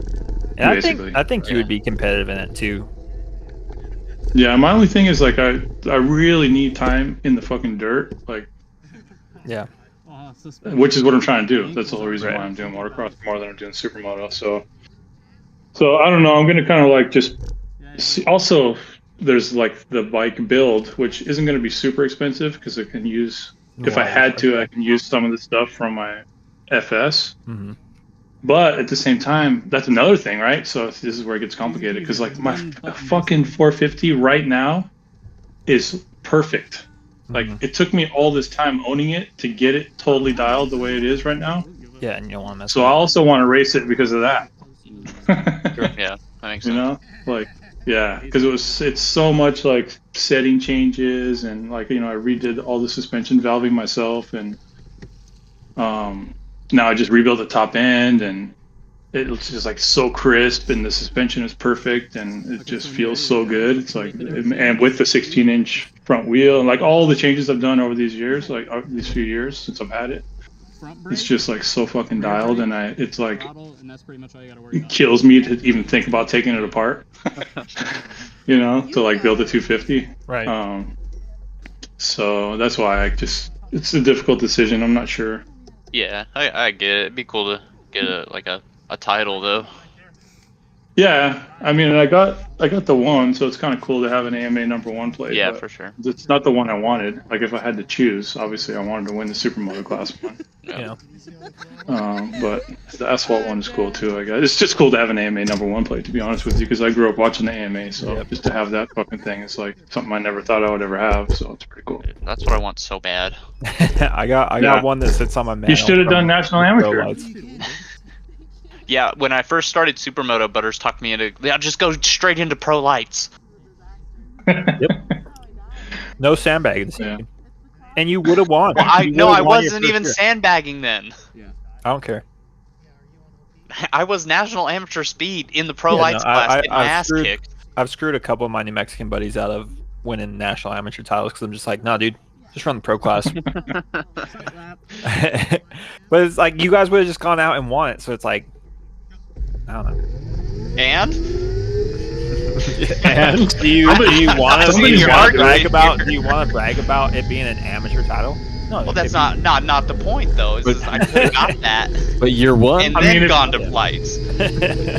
And I think you would be competitive in it too. Yeah, my only thing is like I really need time in the fucking dirt, like. Yeah. Which is what I'm trying to do. That's the whole reason why I'm doing motocross more than I'm doing supermoto. So I don't know. I'm going to kind of like just. Also, there's like the bike build, which isn't going to be super expensive because I can use. If I had to, I can use some of the stuff from my FS. Mm-hmm. But at the same time, that's another thing, right? So this is where it gets complicated because like my fucking 450 right now is perfect. Like it took me all this time owning it to get it totally dialed the way it is right now. Yeah, and you don't want to mess. So I also want to race it because of that. Sure. Yeah, that makes sense. You know, like yeah, because it's so much like setting changes and like you know I redid all the suspension valving myself and now I just rebuilt the top end and it's just like so crisp, and the suspension is perfect, and it just feels so good. It's like, and with the 16-inch front wheel, and like all the changes I've done over these years, like these few years since I've had it, it's just like so fucking dialed, and it's like it kills me to even think about taking it apart. You know, to like build a 250. Right. So that's why it's a difficult decision. I'm not sure. Yeah, I get it. It'd be cool to get a title though. Yeah, I mean, I got the one, so it's kind of cool to have an AMA #1 plate. Yeah, but for sure. It's not the one I wanted. Like if I had to choose, obviously I wanted to win the Supermoto Class one. Yeah. But the asphalt one is cool too. I guess it's just cool to have an AMA #1 plate, to be honest with you, because I grew up watching the AMA. So just to have that fucking thing is like something I never thought I would ever have. So it's pretty cool. That's what I want so bad. I got one that sits on my mantle. You should have done National Amateur. Yeah, when I first started Supermoto, Butters talked me into, just go straight into pro lights. Yep. No sandbagging. Yeah. And you would have won. Well, I wasn't even sandbagging then. I don't care. I was national amateur speed in the pro lights class, getting my ass kicked. I've screwed a couple of my New Mexican buddies out of winning national amateur titles because I'm just like, no, dude, just run the pro class. But it's like you guys would have just gone out and won it, so it's like, I don't know. And do you want to brag about? Here. Do you want to brag about it being an amateur title? No. Well, that's not the point though. It's just, I could have got that But year one, and then gone to lights.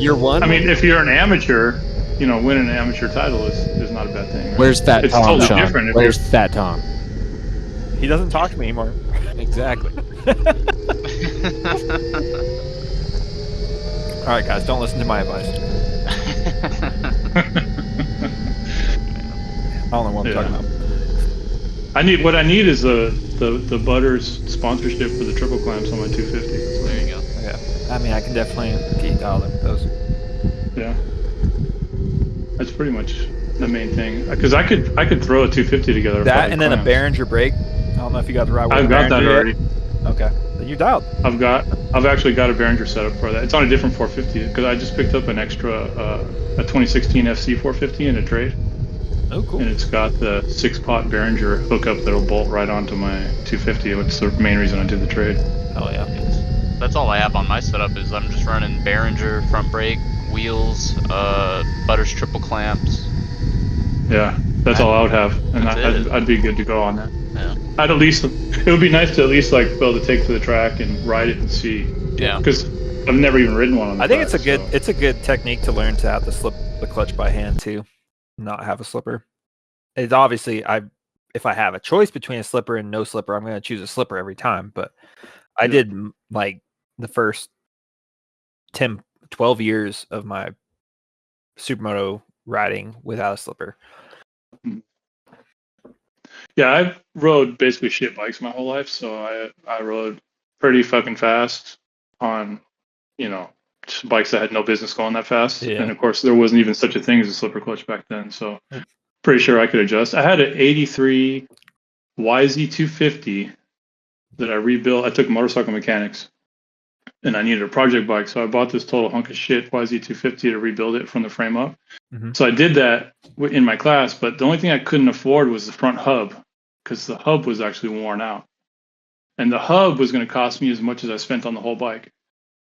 year one. I mean, if you're an amateur, you know, winning an amateur title is not a bad thing. Right? Where's Fat It's Tom, totally Sean? different if Where's Fat Tom? He doesn't talk to me anymore. Exactly. All right, guys, don't listen to my advice. I don't know what I'm talking about. What I need is the Butters sponsorship for the triple clamps on my 250. There you go. Yeah, I mean, I can definitely get you dialed in with those. Yeah, that's pretty much the main thing. Because I could throw a 250 together. That and then a Behringer brake. I don't know if you got the right one. I've got that already. Okay, then you're dialed. I've actually got a Behringer setup for that. It's on a different 450 because I just picked up an extra a 2016 FC 450 in a trade. Oh, cool. And it's got the 6-pot Behringer hookup that'll bolt right onto my 250, which is the main reason I did the trade. Oh yeah. That's all I have on my setup is I'm just running Behringer front brake, wheels, Butters triple clamps. Yeah, that's all I would have, and I'd be good to go on that. Yeah. It would be nice to at least like be able to take to the track and ride it and see. Yeah. Because I've never even ridden one on the I think track, it's a good technique to learn to have to slip the clutch by hand too, not have a slipper. It's obviously if I have a choice between a slipper and no slipper, I'm going to choose a slipper every time. But I did like the first 10, 12 years of my Supermoto riding without a slipper. Yeah, I've rode basically shit bikes my whole life, so I rode pretty fucking fast on, you know, just bikes that had no business going that fast. Yeah. And of course, there wasn't even such a thing as a slipper clutch back then, so pretty sure I could adjust. I had an 83 YZ250 that I rebuilt. I took motorcycle mechanics, and I needed a project bike, so I bought this total hunk of shit YZ250 to rebuild it from the frame up. Mm-hmm. So I did that in my class, but the only thing I couldn't afford was the front hub, because the hub was actually worn out. And the hub was going to cost me as much as I spent on the whole bike.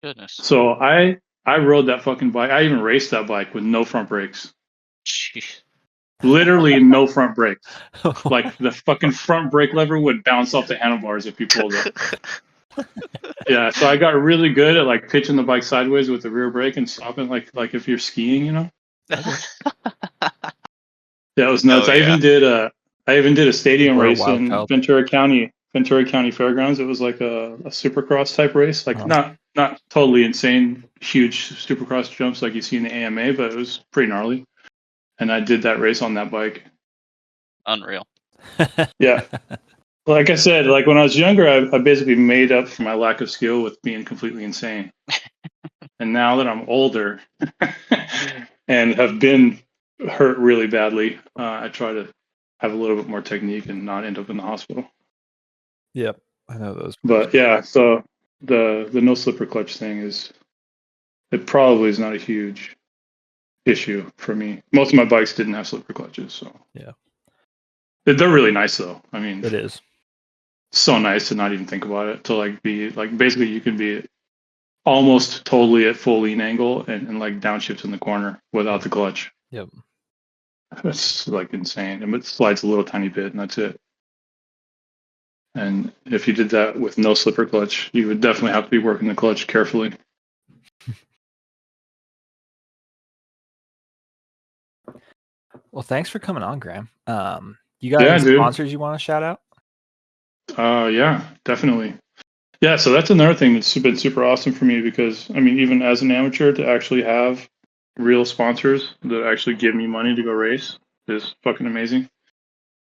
Goodness. So I rode that fucking bike. I even raced that bike with no front brakes. Jeez. Literally no front brakes. Like the fucking front brake lever would bounce off the handlebars if you pulled it. Yeah, so I got really good at like pitching the bike sideways with the rear brake and stopping like if you're skiing, you know. Yeah, it was nuts. Oh, yeah. I even did a stadium Or a race wild in child. Ventura County Fairgrounds. It was like a supercross type race, like not totally insane, huge supercross jumps like you see in the AMA, but it was pretty gnarly. And I did that race on that bike. Unreal. Yeah. Like I said, like when I was younger, I basically made up for my lack of skill with being completely insane. And now that I'm older and have been hurt really badly, I try to have a little bit more technique and not end up in the hospital. Yep, I know those. But yeah, so the no slipper clutch thing is it probably is not a huge issue for me. Most of my bikes didn't have slipper clutches, so Yeah. They're really nice though. I mean, It is. so nice to not even think about it, to like be like basically you can be almost totally at full lean angle and like downshift in the corner without the clutch. Yep. That's like insane. And it slides a little tiny bit and that's it. And if you did that with no slipper clutch, you would definitely have to be working the clutch carefully. Well, thanks for coming on, Graham. You got any sponsors you want to shout out? Yeah, definitely. Yeah, so that's another thing that's been super awesome for me because, I mean, even as an amateur, to actually have real sponsors that actually give me money to go race is fucking amazing.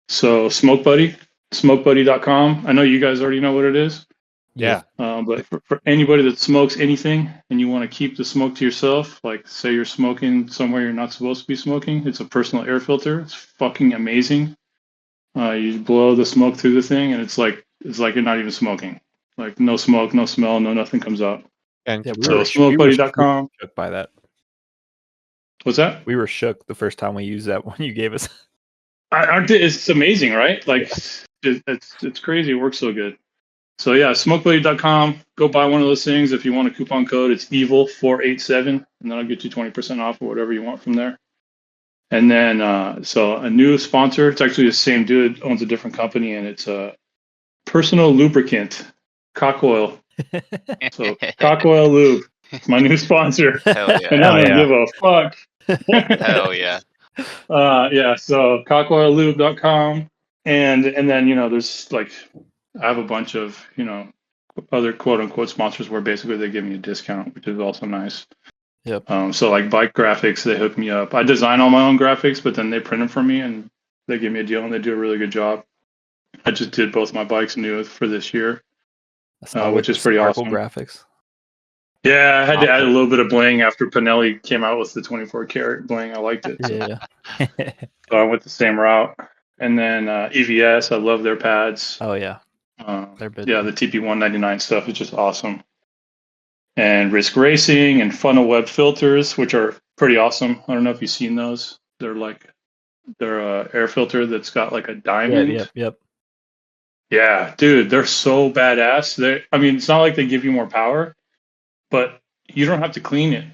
So Smoke Buddy, smokebuddy.com. I know you guys already know what it is. Yeah. But for anybody that smokes anything and you want to keep the smoke to yourself, like say you're smoking somewhere you're not supposed to be smoking, it's a personal air filter. It's fucking amazing. You blow the smoke through the thing and it's like you're not even smoking. Like no smoke, no smell, no nothing comes out. And Yeah, so smokebuddy.com. Shook by that. What's that? We were shook the first time we used that one you gave us. It's amazing, right? Like it's crazy. It works so good. So yeah, smokebuddy.com. Go buy one of those things. If you want a coupon code, it's EVIL487, and then I'll get you 20% off or whatever you want from there. And then so a new sponsor. It's actually the same dude, owns a different company, and it's a personal lubricant, Cock Oil. So Cock Oil Lube, my new sponsor. Hell yeah. And I don't give a fuck. Hell yeah. Yeah, so cockoillube.com. And then, there's like, I have a bunch of, other quote unquote sponsors where basically they give me a discount, which is also nice. Yep. So like Bike Graphics, they hook me up. I design all my own graphics, but then they print them for me and they give me a deal and they do a really good job. I just did both my bikes new for this year, which is pretty awesome. Graphics. Yeah, I had to add a little bit of bling after Panelley came out with the 24 karat bling. I liked it. Yeah. So I went the same route. And then EVS, I love their pads. Oh yeah. They're big. Yeah, the TP199 stuff is just awesome. And Risk Racing and Funnel Web filters, which are pretty awesome. I don't know if you've seen those. They're a air filter that's got like a diamond. Yep. Yeah, dude, they're so badass. It's not like they give you more power, but you don't have to clean it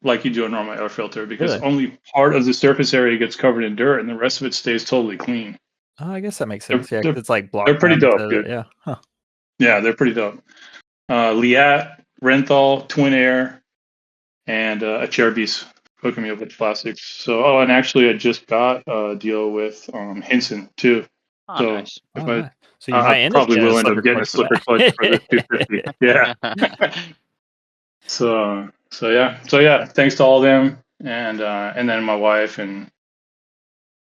like you do a normal air filter because only part of the surface area gets covered in dirt and the rest of it stays totally clean. Oh, I guess that makes sense. Yeah, it's like block. They're pretty dope, dude. Yeah. Huh. Yeah, they're pretty dope. Liat, Randall, Twin Air, and a Cherbis hooking me up with plastics. So, and actually I just got a deal with Hinson too. Oh, so nice. Nice. So you I probably will end up getting a slipper clutch for the 250. Yeah. So yeah. Thanks to all of them, and then my wife, and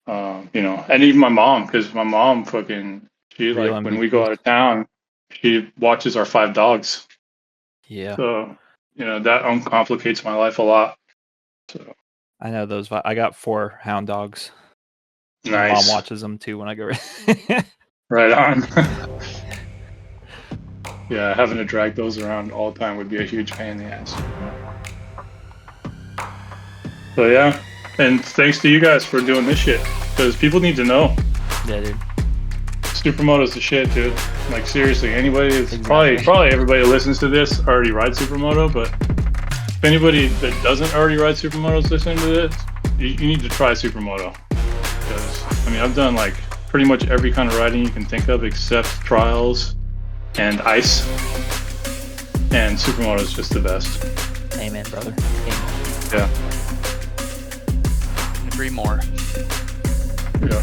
and even my mom, because my mom she like when we go out of town, she watches our 5 dogs. Yeah. So that uncomplicates my life a lot. So I know those. I got 4 hound dogs. Nice. My mom watches them too when I go. Right on. Yeah, having to drag those around all the time would be a huge pain in the ass. So yeah, and thanks to you guys for doing this shit, because people need to know. Yeah, dude. Supermoto's the shit, dude. Like seriously, anybody, probably everybody who listens to this already rides Supermoto, but if anybody that doesn't already ride Supermoto is listening to this, you need to try Supermoto. Because I've done like pretty much every kind of riding you can think of except trials and ice, and Supermoto is just the best. Amen, brother. Amen. Yeah. Couldn't agree more. Yeah.